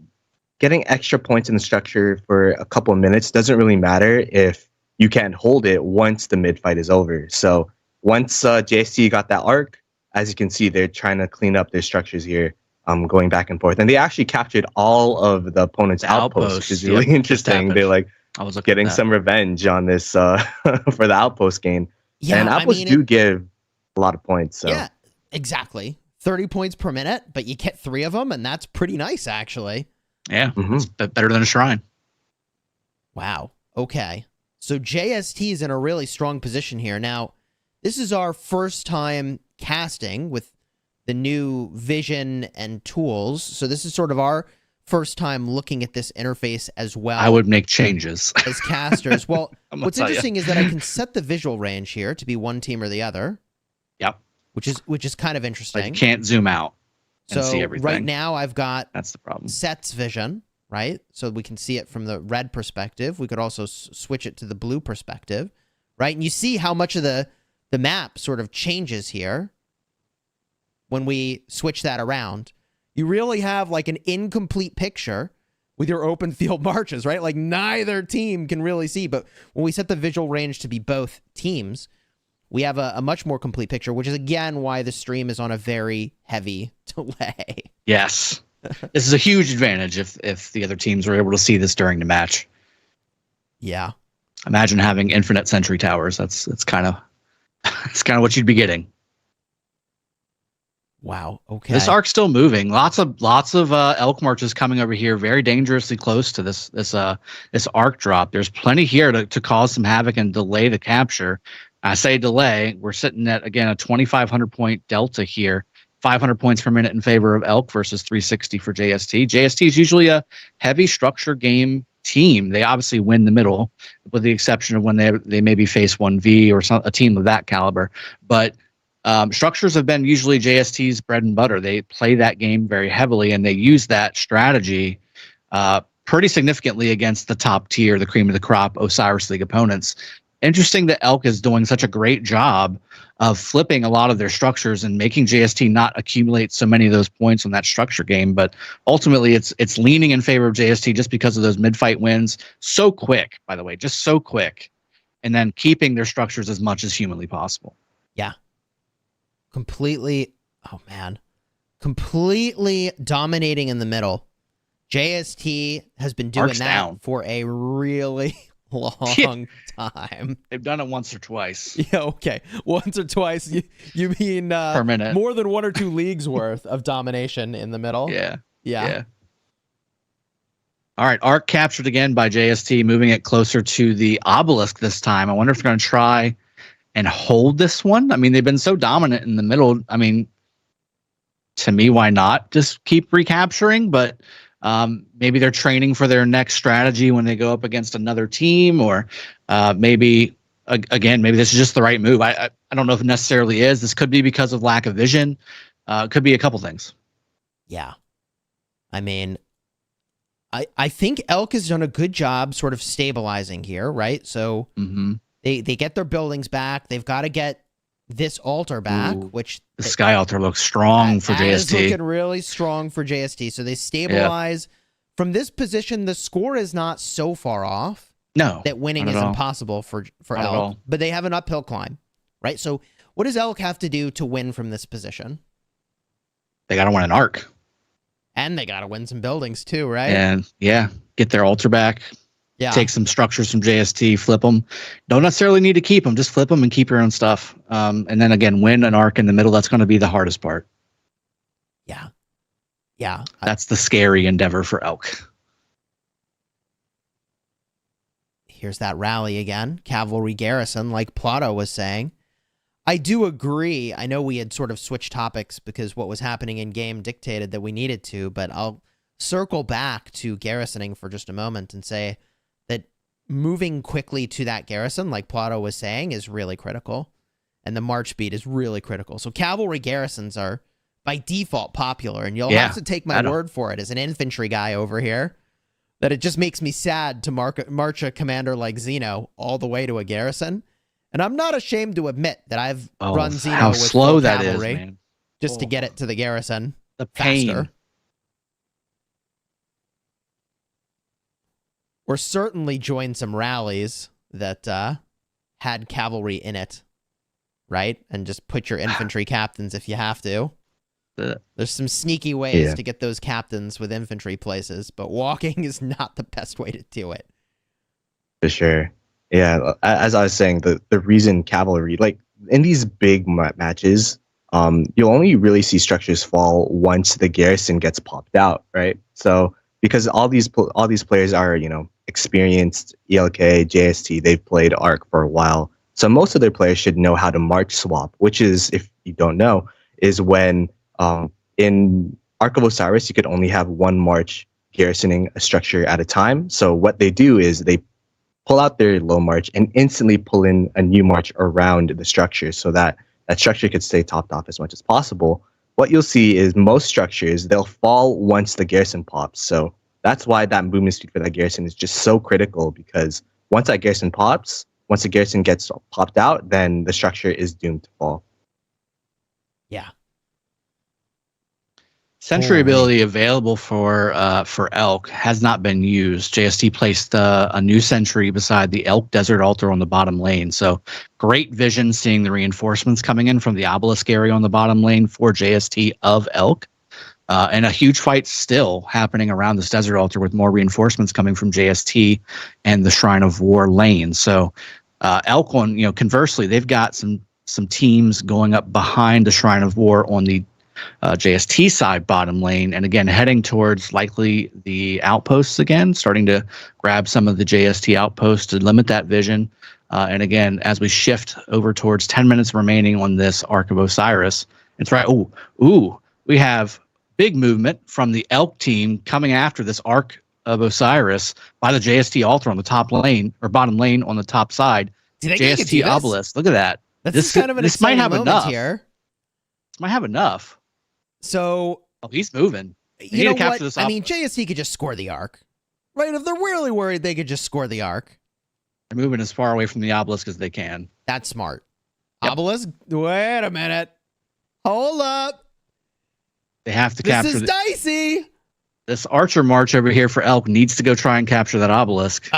getting extra points in the structure for a couple of minutes doesn't really matter if you can't hold it once the mid fight is over. So once JST got that arc, as you can see, they're trying to clean up their structures here. Going back and forth, and they actually captured all of the opponent's outposts, which is really interesting. They're like getting some revenge on this for the outpost game. Yeah, and outposts do give a lot of points. So. Yeah, exactly. 30 points per minute, but you get 3 of them, and that's pretty nice, actually. Yeah, it's better than a shrine. Wow. Okay. So JST is in a really strong position here. Now, this is our first time casting with the new vision and tools. So this is sort of our first time looking at this interface as well. I would make changes as casters. Well, what's tell ya. interesting is that I can set the visual range here to be one team or the other. Yep. Which is kind of interesting. Like you can't zoom out and so see everything. right now I've got That's the problem. sets vision, right? So we can see it from the red perspective. We could also switch it to the blue perspective, right? And you see how much of the map sort of changes here when we switch that around. You really have like an incomplete picture with your open field marches, right? Like neither team can really see. But when we set the visual range to be both teams, we have a much more complete picture, which is, again, why the stream is on a very heavy delay. Yes. This is a huge advantage if the other teams were able to see this during the match. Yeah. Imagine having infinite sentry towers. That's kind of what you'd be getting. Wow. Okay. This arc's still moving. Lots of elk marches coming over here, very dangerously close to this arc drop. There's plenty here to cause some havoc and delay the capture. I say delay. We're sitting at, again, a 2,500 point delta here, 500 points per minute in favor of elk versus 360 for JST. JST is usually a heavy structure game team. They obviously win the middle, with the exception of when they maybe face 1v or a team of that caliber. But structures have been usually JST's bread and butter. They play that game very heavily, and they use that strategy pretty significantly against the top tier, the cream of the crop Osiris League opponents. Interesting that Elk is doing such a great job of flipping a lot of their structures and making JST not accumulate so many of those points on that structure game. But ultimately, it's leaning in favor of JST just because of those mid-fight wins. So quick, by the way, just so quick. And then keeping their structures as much as humanly possible. Yeah. Completely dominating in the middle. JST has been doing Arc's that down for a really long time. They've done it once or twice. Yeah, okay. Once or twice. You mean per minute. More than 1 or 2 leagues worth of domination in the middle? Yeah. All right, arc captured again by JST, moving it closer to the obelisk this time. I wonder if they're going to try and hold this one. I mean, they've been so dominant in the middle. I mean, to me, why not just keep recapturing? But maybe they're training for their next strategy when they go up against another team, or maybe this is just the right move. I don't know if it necessarily is. This could be because of lack of vision. It could be a couple things. Yeah. I mean, I think Elk has done a good job sort of stabilizing here, right? So they get their buildings back. They've got to get this altar back, which the sky altar looks strong for JST. It's looking really strong for JST. So they stabilize. From this position, the score is not so far off. No, that winning is impossible for Elk, but they have an uphill climb, right? So what does Elk have to do to win from this position? They got to win an arc. And they got to win some buildings too, right? And get their altar back. Yeah. Take some structures from JST, flip them. Don't necessarily need to keep them. Just flip them and keep your own stuff. And then again, win an arc in the middle. That's going to be the hardest part. Yeah. Yeah. That's the scary endeavor for Elk. Here's that rally again. Cavalry garrison, like Plato was saying. I do agree. I know we had sort of switched topics because what was happening in game dictated that we needed to, but I'll circle back to garrisoning for just a moment and say that moving quickly to that garrison, like Plato was saying, is really critical. And the march speed is really critical. So cavalry garrisons are by default popular, and you'll have to take my word for it as an infantry guy over here, that it just makes me sad to march a commander like Zeno all the way to a garrison. And I'm not ashamed to admit that I've run Zeno with slow cavalry man. Just to get it to the garrison. The pain. Faster. Or certainly joined some rallies that had cavalry in it, right? And just put your infantry captains if you have to. There's some sneaky ways to get those captains with infantry places, but walking is not the best way to do it. For sure. Yeah, as I was saying, the reason cavalry, like in these big matches, you'll only really see structures fall once the garrison gets popped out, right? So because all these players are, experienced ELK, JST, they've played ARC for a while. So most of their players should know how to march swap, which is, if you don't know, is when in Arc of Osiris, you could only have one march garrisoning a structure at a time. So what they do is they pull out their low march and instantly pull in a new march around the structure so that that structure could stay topped off as much as possible. What you'll see is most structures, they'll fall once the garrison pops. So that's why that movement speed for that garrison is just so critical, because once that garrison pops, once the garrison gets popped out, then the structure is doomed to fall. Yeah. Sentry ability available for ELK has not been used. JST placed a new sentry beside the ELK Desert Altar on the bottom lane. So great vision seeing the reinforcements coming in from the obelisk area on the bottom lane for JST of ELK. And a huge fight still happening around this Desert Altar with more reinforcements coming from JST and the Shrine of War lane. So ELK on, conversely, they've got some teams going up behind the Shrine of War on the JST side bottom lane, and again heading towards likely the outposts again, starting to grab some of the JST outposts to limit that vision. And again, as we shift over towards 10 minutes remaining on this Ark of Osiris, it's right. Ooh, we have big movement from the ELK team coming after this Ark of Osiris by the JST altar on the top lane or bottom lane on the top side. JST obelisk. Look at that. This kind of an this might have moment enough here. This might have enough. So he's moving. You know what? I mean, JST could just score the Ark, right? If they're really worried, they could just score the Ark. They're moving as far away from the obelisk as they can. That's smart. Yep. Obelisk. Wait a minute. Hold up. They have to capture. This is dicey. This Archer March over here for ELK needs to go try and capture that obelisk.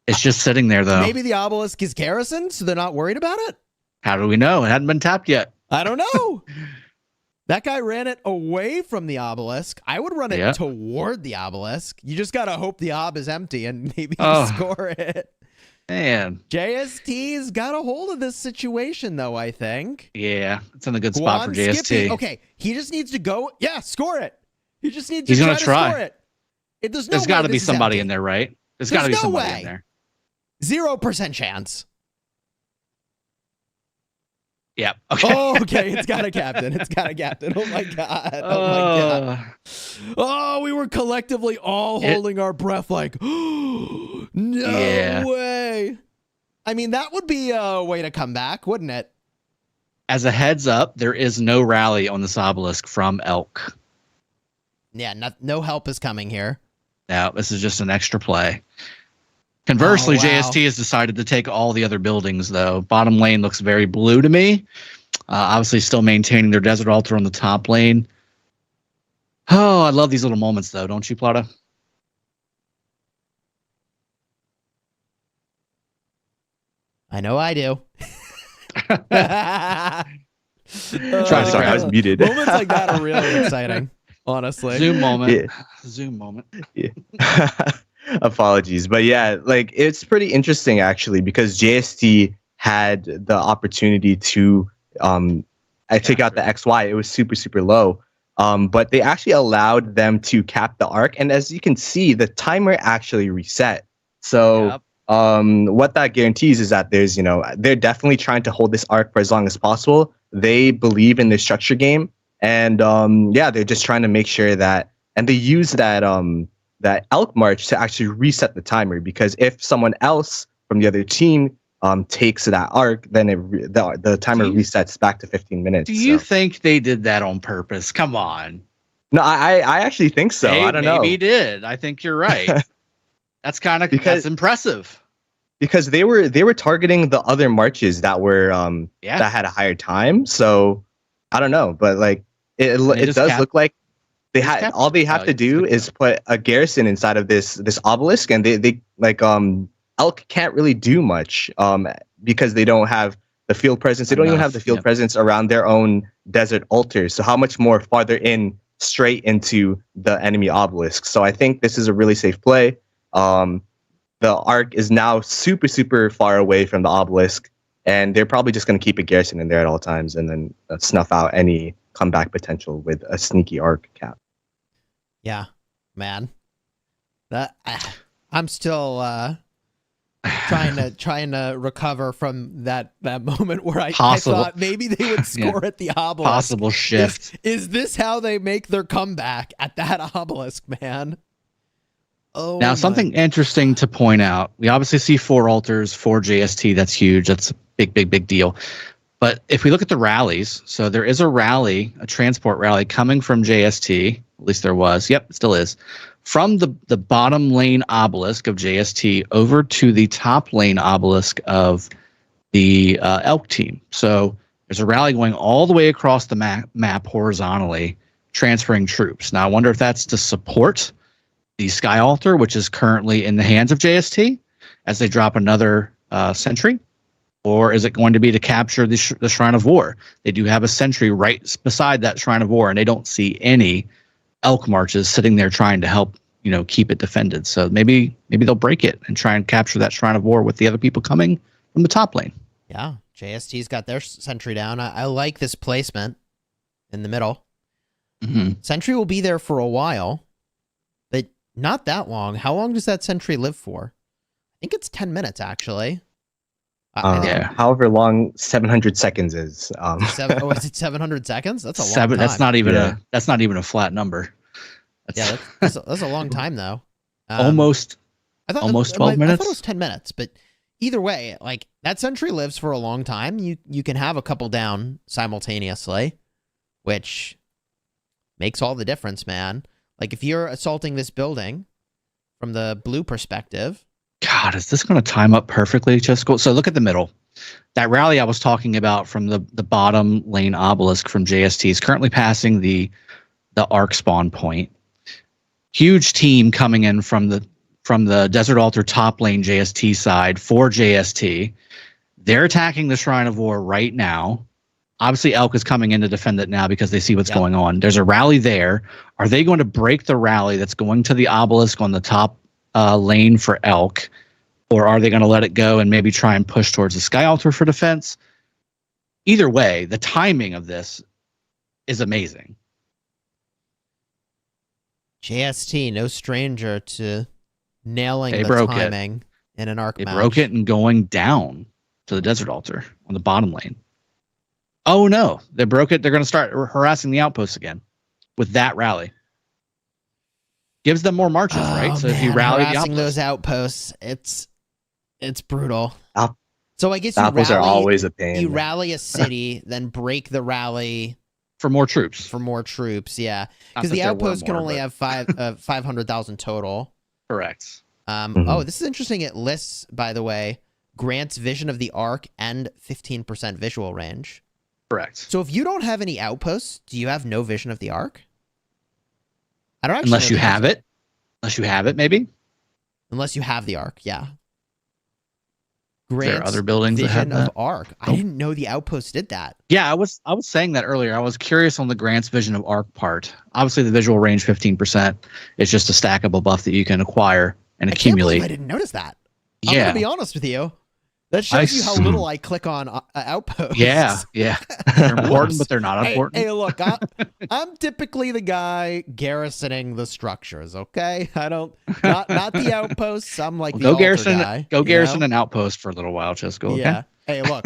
It's just sitting there though. Maybe the obelisk is garrisoned, so they're not worried about it. How do we know? It hadn't been tapped yet. I don't know. That guy ran it away from the obelisk. I would run it toward the obelisk. You just got to hope the ob is empty and maybe score it. Man. JST's got a hold of this situation, though, I think. Yeah, it's in a good spot for JST. Skippy. Okay, he just needs to go. Yeah, score it. He just needs to try. Score it. There's got to be somebody in there, right? There's got to be somebody in there. 0% chance. Yeah. Okay. Oh, okay. It's got a captain. It's got a captain. Oh my god. Oh my god. Oh, we were collectively all holding our breath, like, no way. I mean, that would be a way to come back, wouldn't it? As a heads up, there is no rally on this obelisk from ELK. Yeah, no help is coming here. No, this is just an extra play. Conversely, JST has decided to take all the other buildings, though. Bottom lane looks very blue to me. Obviously, still maintaining their Desert Altar on the top lane. Oh, I love these little moments, though. Don't you, Plata? I know I do. Sorry, I was muted. Moments like that are really exciting, honestly. Zoom moment. Yeah. Zoom moment. Yeah. Apologies, but yeah, like it's pretty interesting actually, because JST had the opportunity to take out the XY. It was super low, but they actually allowed them to cap the Ark, and as you can see, the timer actually reset. So what that guarantees is that there's they're definitely trying to hold this Ark for as long as possible. They believe in the structure game, and they're just trying to make sure that, and they use that ELK march to actually reset the timer, because if someone else from the other team takes that Ark, then the timer resets back to 15 minutes. Do you think they did that on purpose? Come on. No, I actually think so. I don't know. Maybe he did. I think you're right. That's that's impressive. Because they were targeting the other marches that were that had a higher time. So I don't know, but like it does look like they have to do is put a garrison inside of this obelisk, and they like ELK can't really do much because they don't have the field presence. They don't even have the field presence around their own desert altars. So how much more farther in straight into the enemy obelisk? So I think this is a really safe play. The Ark is now super far away from the obelisk, and they're probably just going to keep a garrison in there at all times, and then snuff out any comeback potential with a sneaky Ark cap. Yeah, man. That I'm still trying to recover from that moment where I Possible. thought maybe they would score at the obelisk. Possible shift. Is this how they make their comeback at that obelisk, man? Oh, Now, something interesting to point out. We obviously see 4 altars, 4 JST. That's huge. That's a big deal. But if we look at the rallies, so there is a rally, a transport rally coming from JST. At least there was. Yep, it still is. From the bottom lane obelisk of JST over to the top lane obelisk of the ELK team. So there's a rally going all the way across the map horizontally, transferring troops. Now, I wonder if that's to support the Sky Altar, which is currently in the hands of JST, as they drop another sentry, or is it going to be to capture the Shrine of War? They do have a sentry right beside that Shrine of War, and they don't see any ELK marches sitting there trying to help, keep it defended. So maybe they'll break it and try and capture that Shrine of War with the other people coming from the top lane. Yeah, JST's got their sentry down. I like this placement in the middle. Mm-hmm. Sentry will be there for a while, but not that long. How long does that sentry live for? I think it's 10 minutes, actually. Yeah. However long 700 seconds is. Is it 700 seconds? That's a long time. That's not even a flat number. That's a long time, though. Almost 12 minutes. I thought it was 10 minutes, but either way, like, that sentry lives for a long time. You can have a couple down simultaneously, which makes all the difference, man. Like, if you're assaulting this building from the blue perspective. God, is this going to time up perfectly, Chisco? So look at the middle. That rally I was talking about from the bottom lane obelisk from JST is currently passing the arc spawn point. Huge team coming in from the Desert Altar top lane JST side for JST. They're attacking the Shrine of War right now. Obviously, ELK is coming in to defend it now because they see what's going on. There's a rally there. Are they going to break the rally that's going to the obelisk on the top lane for ELK, or are they going to let it go and maybe try and push towards the Sky Altar for defense? Either way, the timing of this is amazing. JST, no stranger to nailing the timing in an arc match. They broke it and going down to the Desert Altar on the bottom lane. Oh no, they broke it. They're going to start harassing the outposts again with that rally. Gives them more marches, right? So if you rally harassing those outposts, it's brutal. So I guess outposts are always a pain. You rally a city, then break the rally for more troops. Yeah, because the outposts can only have 500,000 total. Correct. Oh, this is interesting. It lists, by the way, grants vision of the arc and 15% visual range. Correct. So if you don't have any outposts, do you have no vision of the arc? I don't actually unless you have it. Unless you have it, maybe. Unless you have the arc, yeah. Grants there are other buildings that have that? Of arc. I didn't know the outpost did that. Yeah, I was saying that earlier. I was curious on the grants vision of arc part. Obviously, the visual range 15% is just a stackable buff that you can acquire and accumulate. I didn't notice that. Yeah. I'm gonna be honest with you. That shows you how little I click on outposts. Yeah. They're important, but they're not important. Hey, look, I'm typically the guy garrisoning the structures, okay? I don't, not the outposts. I'm like the garrison guy. Garrison an outpost for a little while, Chisco. Okay? Yeah. Hey, look,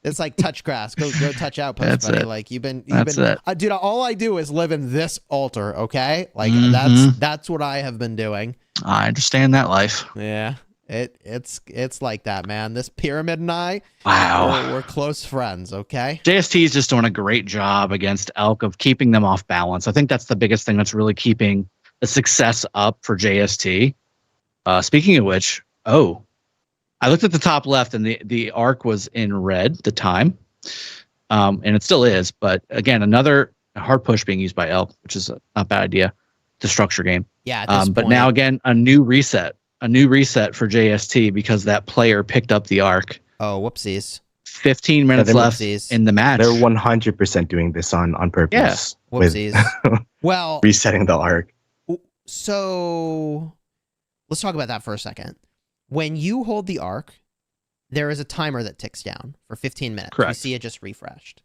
it's like touch grass. Go touch outposts, That's buddy. it. Like you've been, It. Dude. All I do is live in this altar, okay? Like that's what I have been doing. I understand that life. Yeah. It's like that, man. This pyramid and I, wow, we're close friends, okay? JST is just doing a great job against ELK of keeping them off balance. I think that's the biggest thing that's really keeping the success up for JST. Speaking of which, I looked at the top left and the arc was in red at the time, and it still is. But again, another hard push being used by ELK, which is not a bad idea to structure game. Yeah, but now again, a new reset for JST because that player picked up the arc. Oh, whoopsies. 15 minutes left in the match. They're 100% doing this on purpose. Yeah, whoopsies. Well, resetting the arc. So let's talk about that for a second. When you hold the arc, there is a timer that ticks down for 15 minutes. Correct. You see it just refreshed.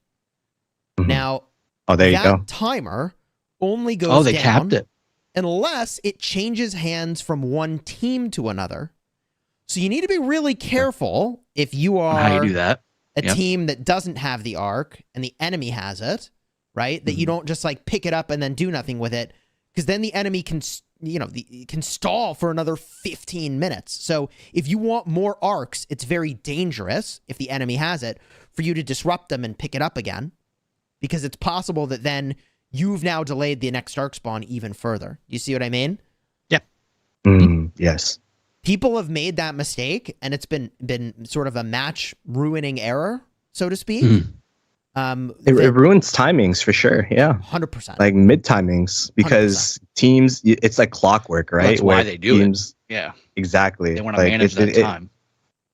Mm-hmm. Now, there you go. That timer only goes down. They down capped it. Unless it changes hands from one team to another. So you need to be really careful if you On how you are do that. a Yep. team that doesn't have the arc and the enemy has it, right? That you don't just like pick it up and then do nothing with it, because then the enemy can, can stall for another 15 minutes. So if you want more arcs, it's very dangerous if the enemy has it for you to disrupt them and pick it up again, because it's possible that then you've now delayed the next arc spawn even further. You see what I mean? Yep. Yes. People have made that mistake, and it's been sort of a match ruining error, so to speak. It ruins timings for sure. Yeah. 100%. Like mid timings, because teams, it's like clockwork, right? That's why Where they do teams, it. Yeah. Exactly. They want to Like, manage that time.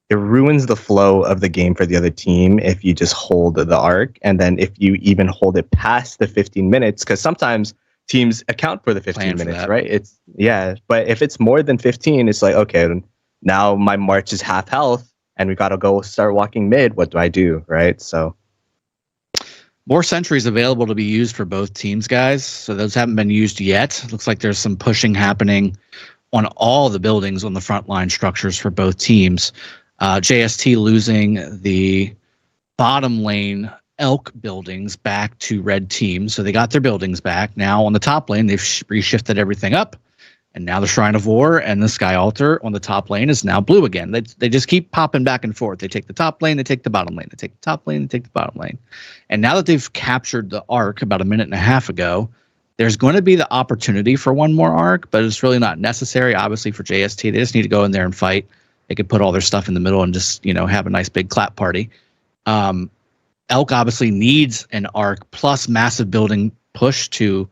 it ruins the flow of the game for the other team if you just hold the arc, and then if you even hold it past the 15 minutes, because sometimes teams account for the 15 Plan for minutes, that. right? But if it's more than 15, it's like, okay, then now my march is half health and we got to go start walking mid. What do I do, right? So More sentries available to be used for both teams, guys. So those haven't been used yet. Looks like there's some pushing happening on all the buildings on the front line structures for both teams. JST losing the bottom lane ELK buildings back to red teams. So they got their buildings back. Now on the top lane, they've reshifted everything up. And now the Shrine of War and the Sky Altar on the top lane is now blue again. They just keep popping back and forth. They take the top lane, they take the bottom lane. They take the top lane, they take the bottom lane. And now that they've captured the arc about a minute and a half ago, there's going to be the opportunity for one more arc, but it's really not necessary. Obviously for JST, they just need to go in there and fight. They could put all their stuff in the middle and just, have a nice big clap party. ELK obviously needs an arc plus massive building push to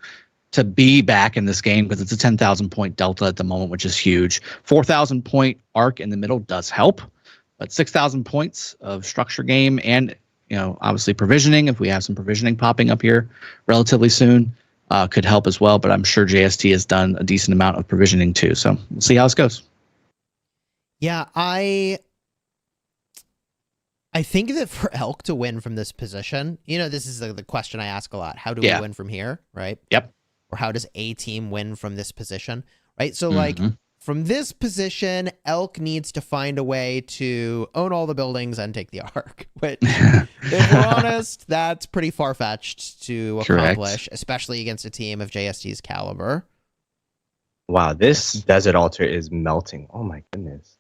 be back in this game, because it's a 10,000 point delta at the moment, which is huge. 4,000 point arc in the middle does help, but 6,000 points of structure game and, obviously provisioning, if we have some provisioning popping up here relatively soon, could help as well. But I'm sure JST has done a decent amount of provisioning too. So we'll see how this goes. Yeah, I think that for ELK to win from this position, this is the question I ask a lot. How do we win from here, right? Yep. Or how does a team win from this position, right? So, like, from this position, ELK needs to find a way to own all the buildings and take the arc, which, if we're honest, that's pretty far-fetched to accomplish, especially against a team of JST's caliber. wow, this desert altar is melting. Oh my goodness.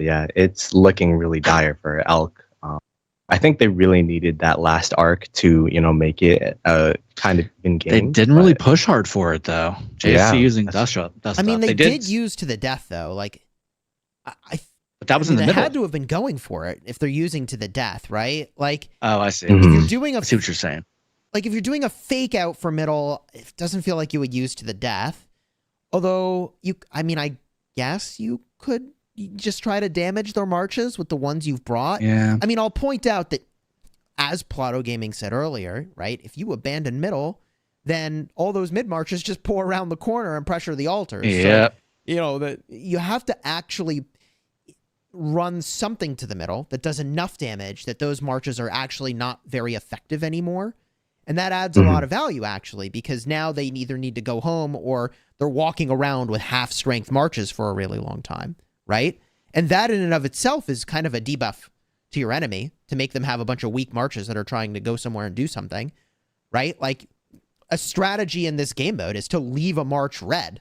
Yeah, it's looking really dire for ELK. I think they really needed that last arc to, make it kind of in game. They didn't really push hard for it though. JST using dust up. I mean, they did use to the death though. Like, but that was in the middle. They had to have been going for it if they're using to the death, right? Like, oh, I see. If you're doing I see what you're saying. Like, if you're doing a fake out for middle, it doesn't feel like you would use to the death. Although I guess you could just try to damage their marches with the ones you've brought. Yeah. I mean, I'll point out that, as Plato Gaming said earlier, right? If you abandon middle, then all those mid marches just pour around the corner and pressure the altars. Yeah. So, that you have to actually run something to the middle that does enough damage that those marches are actually not very effective anymore. And that adds a lot of value, actually, because now they either need to go home or they're walking around with half strength marches for a really long time. Right? And that in and of itself is kind of a debuff to your enemy, to make them have a bunch of weak marches that are trying to go somewhere and do something. Right? Like, a strategy in this game mode is to leave a march red,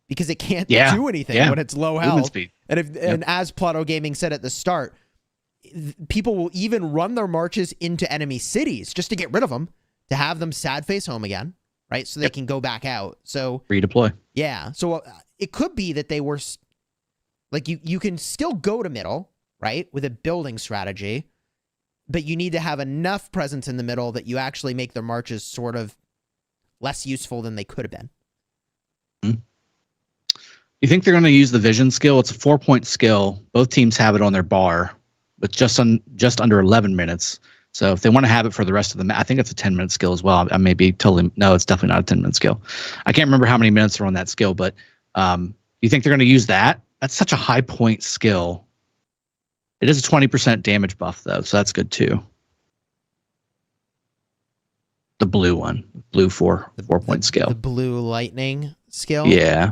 because it can't do anything when it's low health. And as Plato Gaming said at the start, people will even run their marches into enemy cities just to get rid of them, to have them sad face home again, right? So they can go back out. So redeploy. Yeah. So it could be that they were like, you can still go to middle, right, with a building strategy, but you need to have enough presence in the middle that you actually make their marches sort of less useful than they could have been. You think they're going to use the vision skill? It's a 4-point skill. Both teams have it on their bar, but just under 11 minutes. So if they want to have it for the rest of the match, I think it's a 10-minute skill as well. I may be totally, no, it's definitely not a 10-minute skill. I can't remember how many minutes are on that skill, but you think they're going to use that? That's such a high point skill. It is a 20% damage buff though, so that's good too. The blue one, blue 4-point skill. The blue lightning skill. Yeah.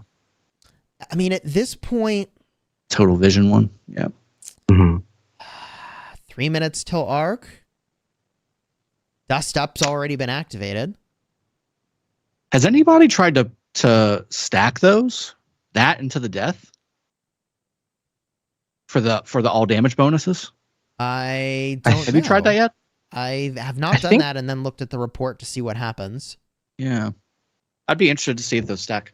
I mean, at this point, Total Vision one. Yeah. Mhm. 3 minutes till arc. Dust Up's already been activated. Has anybody tried to stack that into the death for the all damage bonuses? I don't Have you tried that yet? I have not done that and then looked at the report to see what happens. Yeah. I'd be interested to see if those stack.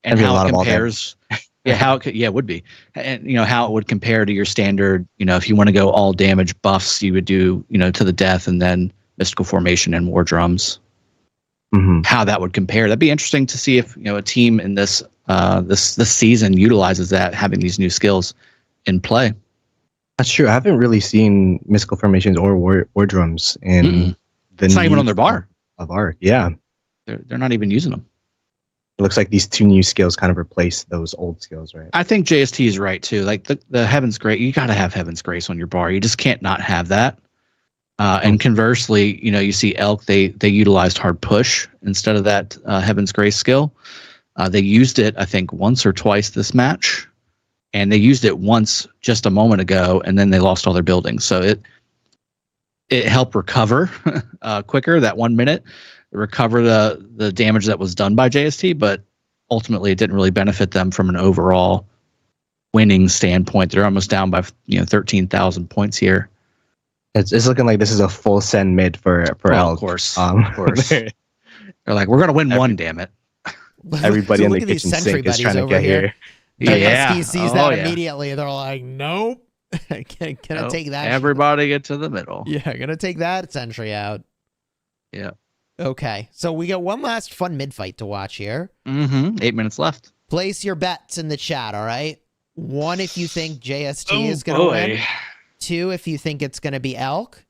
And That'd be a how lot it of all compares. Yeah, it would be. And how it would compare to your standard, if you want to go all damage buffs, you would do, to the death and then Mystical Formation and War Drums. Mhm. How that would compare. That'd be interesting to see if, a team in this this season utilizes that, having these new skills in play. That's true. I haven't really seen Mystical Formations or War Drums in the It's not even new on their bar of Arc. Yeah. They're not even using them. It looks like these two new skills kind of replace those old skills, right? I think JST is right too. Like the Heaven's Grace, you got to have Heaven's Grace on your bar. You just can't not have that. And conversely, you see ELK, they utilized Hard Push instead of that Heaven's Grace skill. They used it, I think, once or twice this match, and they used it once just a moment ago, and then they lost all their buildings. So it helped recover quicker, that 1 minute, recover the damage that was done by JST, but ultimately it didn't really benefit them from an overall winning standpoint. They're almost down by 13,000 points here. It's looking like this is a full send mid for ELK. Of course. Of course. They're like, we're going to win one, damn it. Everybody So in the look at these kitchen sentry sink is buddies trying to over get here. here. Yeah. JST sees that immediately. They're like, nope. Gonna take that. Everybody get to the middle. Yeah, gonna take that sentry out. Yeah. Okay, so we got one last fun mid-fight to watch here. 8 minutes left. Place your bets in the chat, all right? 1, if you think JST is going to win. 2, if you think it's going to be ELK.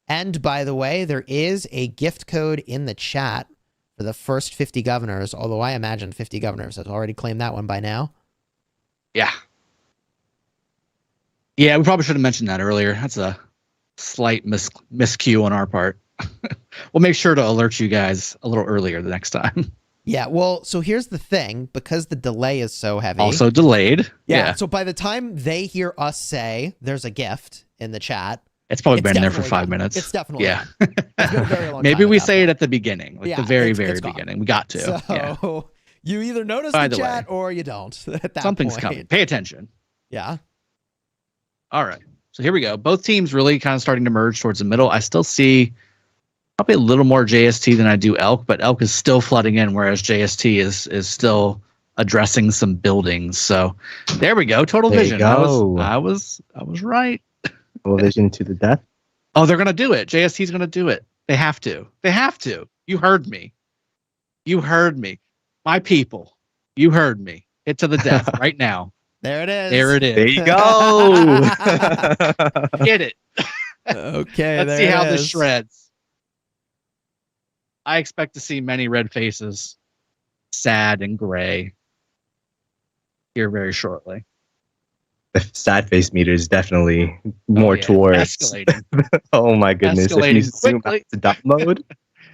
And, by the way, there is a gift code in the chat for the first 50 governors, although I imagine 50 governors has already claimed that one by now. Yeah. Yeah, we probably should have mentioned that earlier. That's a slight miscue on our part. We'll make sure to alert you guys a little earlier the next time. Yeah, well, so here's the thing. Because the delay is so heavy. Also delayed. Yeah, so by the time they hear us say there's a gift in the chat, it's probably been there for definitely 5 done. minutes. It's definitely yeah. done. It's been a very long Maybe time we at that say it point. at the beginning, like Yeah, the very, it's very gone. beginning. We got to. So yeah. you either notice By the the chat way, or you don't at that Something's point. coming. Pay attention. Yeah. All right. So here we go. Both teams really kind of starting to merge towards the middle. I still see probably a little more JST than I do ELK, but ELK is still flooding in, whereas JST is still addressing some buildings. So there we go. Total There you vision. go. I was right. Full vision to the death. Oh, they're gonna do it. JST's gonna do it. They have to. They have to. You heard me. You heard me. My people. You heard me. Hit to the death right now. There it is. There it is. There you go. Get it. Okay. Let's see how this shreds. I expect to see many red faces, sad and gray, here very shortly. The sad face meter is definitely more towards escalating. Oh my goodness! If you Escalating zoom out quickly. to dark mode,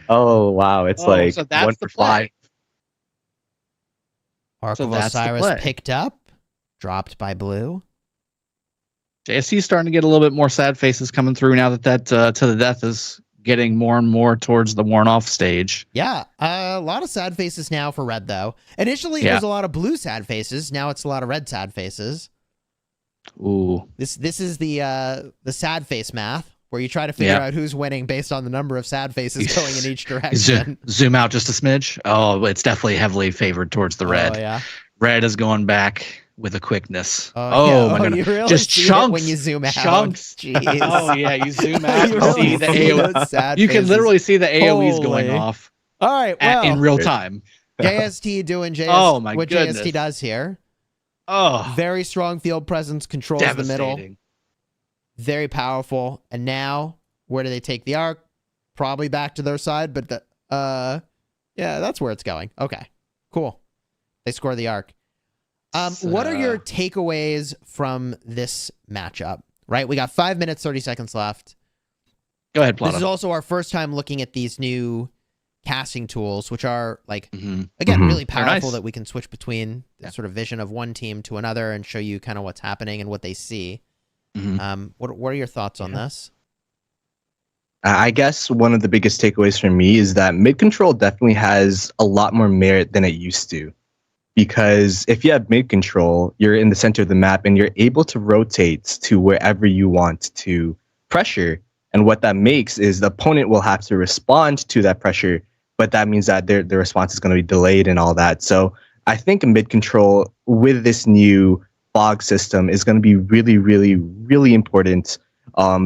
oh wow, it's like so that's 1 the for 5. play. Arc So of that's the Osiris play. picked up, dropped by blue. JSC is starting to get a little bit more sad faces coming through now that to the death is getting more and more towards the worn off stage. Yeah, a lot of sad faces now for red though. Initially, it was a lot of blue sad faces. Now it's a lot of red sad faces. Ooh. This is the sad face math, where you try to figure out who's winning based on the number of sad faces going in each direction. Zoom out just a smidge. Oh, it's definitely heavily favored towards the red. Oh yeah. Red is going back with a quickness. Oh, my you goodness. really Just see it chunks. when you zoom out. Chunks. Jeez. Oh yeah, you zoom out. You You really see the see AOE. those sad You can faces. literally see the AOE's going Holy. off All right, well, in real time. JST doing Oh, my what goodness. JST does here. Oh, Very strong field presence, controls the middle. devastating. Very powerful. And now, where do they take the arc? Probably back to their side, but yeah, that's where it's going. Okay, cool. They score the arc. What are your takeaways from this matchup? Right, we got 5 minutes, 30 seconds left. Go ahead, This Plata. is also our first time looking at these new casting tools, which are like Mhm. again Mhm. really They're powerful nice. that we can switch between the sort of vision of one team to another and show you kind of what's happening and what they see. Mhm. What are your thoughts on this? I guess one of the biggest takeaways for me is that mid control definitely has a lot more merit than it used to. Because if you have mid control, you're in the center of the map and you're able to rotate to wherever you want to pressure. And what that makes is the opponent will have to respond to that pressure, but that means that their response is going to be delayed and all that. So I think mid control with this new fog system is going to be really, really, really important.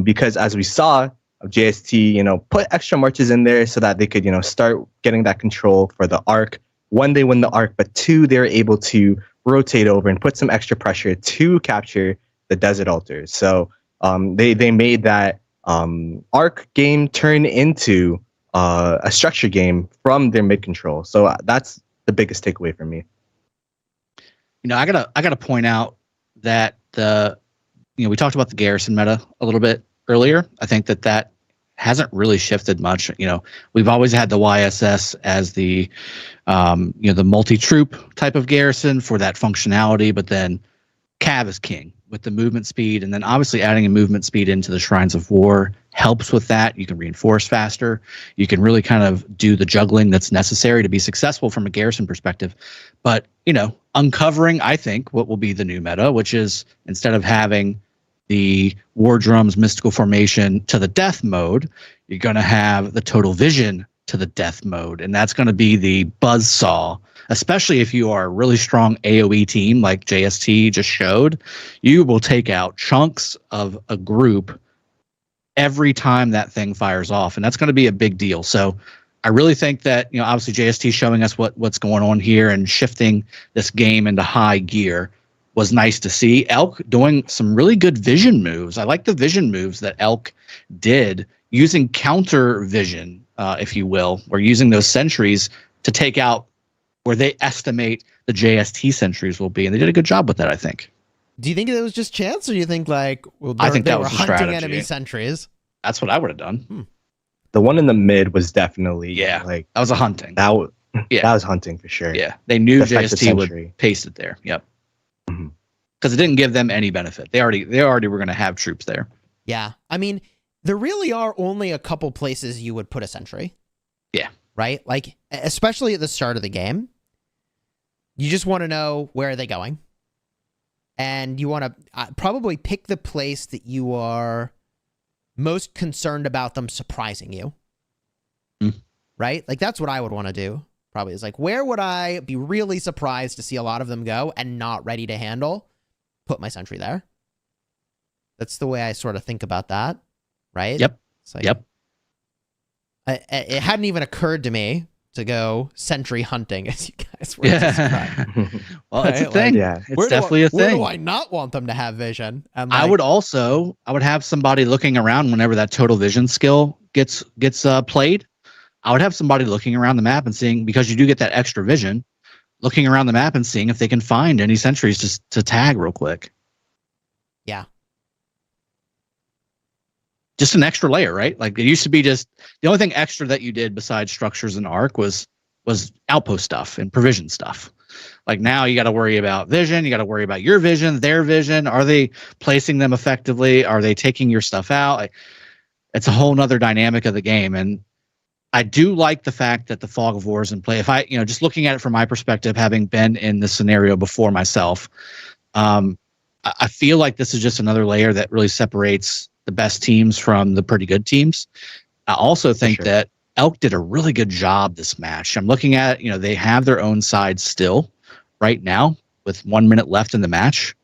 Because as we saw, JST, put extra marches in there so that they could, start getting that control for the arc. One, they win the arc, but two, they're able to rotate over and put some extra pressure to capture the desert altars. So they made that arc game turn into a structure game from their mid control. So that's the biggest takeaway for me. I gotta point out that we talked about the Garrison meta a little bit earlier. I think that hasn't really shifted much. We've always had the YSS as the the multi-troop type of Garrison for that functionality, but then Cav is king with the movement speed, and then obviously adding a movement speed into the Shrines of War helps with that. You can reinforce faster. You can really kind of do the juggling that's necessary to be successful from a Garrison perspective. But, uncovering, I think, what will be the new meta, which is instead of having the War Drums Mystical Formation to the death mode, you're going to have the Total Vision to the death mode. And that's going to be the buzzsaw, especially if you are a really strong AoE team like JST just showed. You will take out chunks of a group every time that thing fires off. And that's going to be a big deal. So I really think that, obviously JST showing us what's going on here and shifting this game into high gear was nice to see. ELK doing some really good vision moves. I like the vision moves that ELK did using counter vision, if you will, or using those sentries to take out where they estimate the JST sentries will be. And they did a good job with that, I think. Do you think it was just chance, or do you think I think they that were was the hunting strategy. enemy sentries? That's what I would have done. The one in the mid was definitely That was a hunting. that was Yeah. hunting for sure. Yeah, they knew Defensive JST would sentry. paste it there. Yep. Mhm. Because it didn't give them any benefit. They already were going to have troops there. Yeah. I mean, there really are only a couple places you would put a sentry. Yeah. Right? Like, especially at the start of the game. You just want to know where are they going. And you want to probably pick the place that you are most concerned about them surprising you. Right? Like, that's what I would want to do. Probably is like, where would I be really surprised to see a lot of them go and not ready to handle? Put my sentry there. That's the way I sort of think about that. Right? Yep. It's like, Yep. It hadn't even occurred to me to go sentry hunting, as you guys were describing. Well, it's a Right, thing. like, Yeah. It's definitely a Where thing. do I not want them to have vision? And I would have somebody looking around whenever that total vision skill gets played. I would have somebody looking around the map and seeing, because you do get that extra vision, looking around the map and seeing if they can find any sentries just to tag real quick. Yeah. Just an extra layer, right? Like it used to be just the only thing extra that you did besides structures and arc was outpost stuff and provision stuff. Like now you got to worry about vision. You got to worry about your vision, their vision. Are they placing them effectively? Are they taking your stuff out? Like, it's a whole nother dynamic of the game. And I do like the fact that the Fog of War is in play. If I, just looking at it from my perspective, having been in this scenario before myself, I feel like this is just another layer that really separates the best teams from the pretty good teams. I also think that ELK did a really good job this match. I'm looking at, they have their own side still right now with 1 minute left in the match.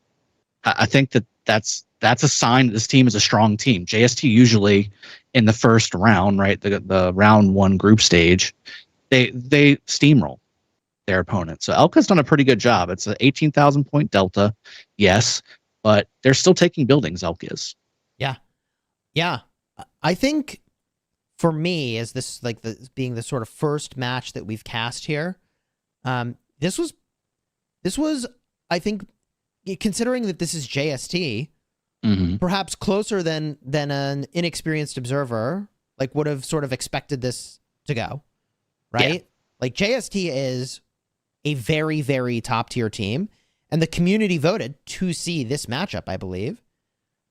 I think that's a sign that this team is a strong team. JST usually in the first round, right, the round one group stage, they steamroll their opponent. So ELK has done a pretty good job. It's an 18,000 point delta, yes, but they're still taking buildings. ELK is. Yeah. I think for me, as this like being the sort of first match that we've cast here, this was I think, considering that this is JST, perhaps closer than an inexperienced observer like would have sort of expected this to go. right? Yeah. Like JST is a very, very top tier team, and the community voted to see this matchup, I believe,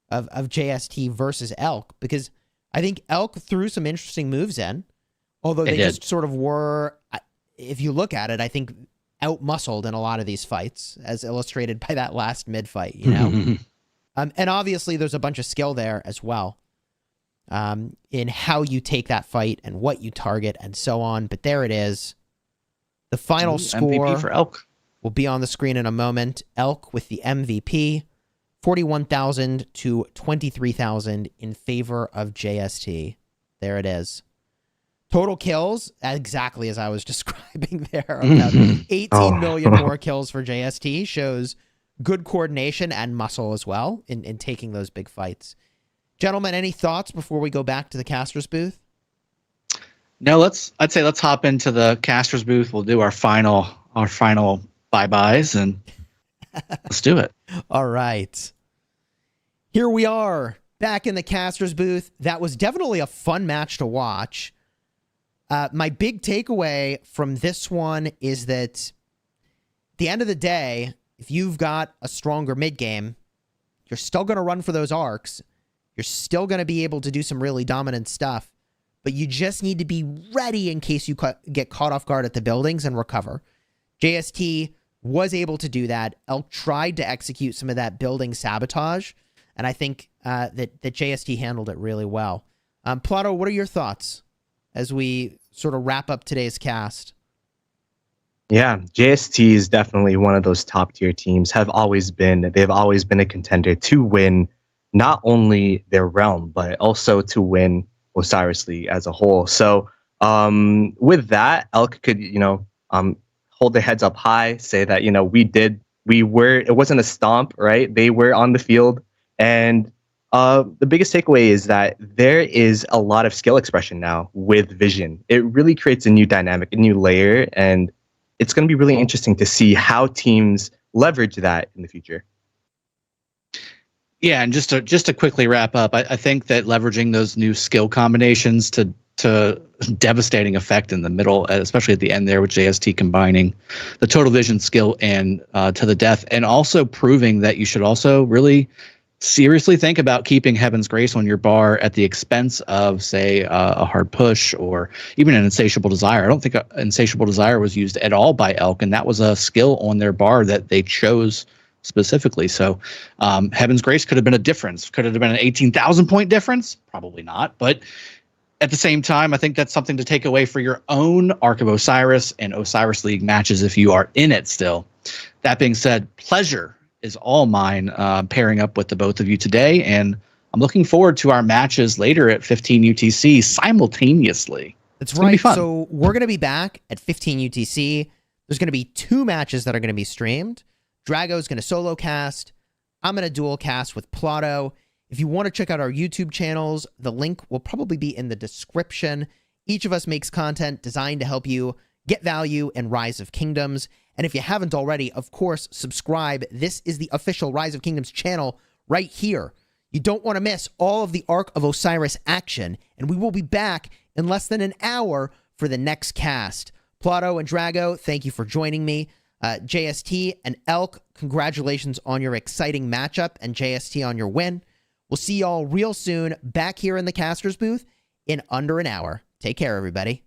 of JST versus ELK, because I think ELK threw some interesting moves in, although they just sort of were, if you look at it, I think out-muscled in a lot of these fights, as illustrated by that last mid-fight, you know? And obviously there's a bunch of skill there as well, in how you take that fight and what you target and so on. But there it is. The final score MVP for ELK will be on the screen in a moment. ELK with the MVP, 41,000 to 23,000 in favor of JST. There it is. Total kills, exactly as I was describing there. About 18 million more kills for JST shows good coordination and muscle as well in taking those big fights. Gentlemen, any thoughts before we go back to the caster's booth? No, I'd say let's hop into the caster's booth. We'll do our final bye-byes and let's do it. All right. Here we are back in the caster's booth. That was definitely a fun match to watch. My big takeaway from this one is that at the end of the day, if you've got a stronger mid game, you're still going to run for those arcs. You're still going to be able to do some really dominant stuff, but you just need to be ready in case you get caught off guard at the buildings and recover. JST was able to do that. ELK tried to execute some of that building sabotage, and I think that JST handled it really well. Plato, what are your thoughts as we sort of wrap up today's cast? Yeah, JST is definitely one of those top tier teams. They've always been a contender to win not only their realm, but also to win Osiris League as a whole. So with that, ELK could, hold their heads up high, say that, it wasn't a stomp, right? They were on the field. And the biggest takeaway is that there is a lot of skill expression now with Vision. It really creates a new dynamic, a new layer, and it's going to be really interesting to see how teams leverage that in the future. Yeah, and just to quickly wrap up, I think that leveraging those new skill combinations to devastating effect in the middle, especially at the end there with JST combining the total vision skill and to the death, and also proving that you should also really seriously think about keeping Heaven's Grace on your bar at the expense of, say, a hard push or even an Insatiable Desire. I don't think Insatiable Desire was used at all by ELK, and that was a skill on their bar that they chose specifically. So Heaven's Grace could have been a difference. Could it have been an 18,000 point difference? Probably not. But at the same time, I think that's something to take away for your own Ark of Osiris and Osiris League matches if you are in it still. That being said, pleasure is all mine pairing up with the both of you today. And I'm looking forward to our matches later at 15 UTC simultaneously. That's right. So we're going to be back at 15 UTC. There's going to be 2 matches that are going to be streamed. Drago's going to solo cast. I'm going to dual cast with Plato. If you want to check out our YouTube channels, the link will probably be in the description. Each of us makes content designed to help you get value in Rise of Kingdoms. And if you haven't already, of course, subscribe. This is the official Rise of Kingdoms channel right here. You don't want to miss all of the Ark of Osiris action. And we will be back in less than an hour for the next cast. Plato and Drago, thank you for joining me. JST and ELK, congratulations on your exciting matchup, and JST on your win. We'll see y'all real soon back here in the caster's booth in under an hour. Take care, everybody.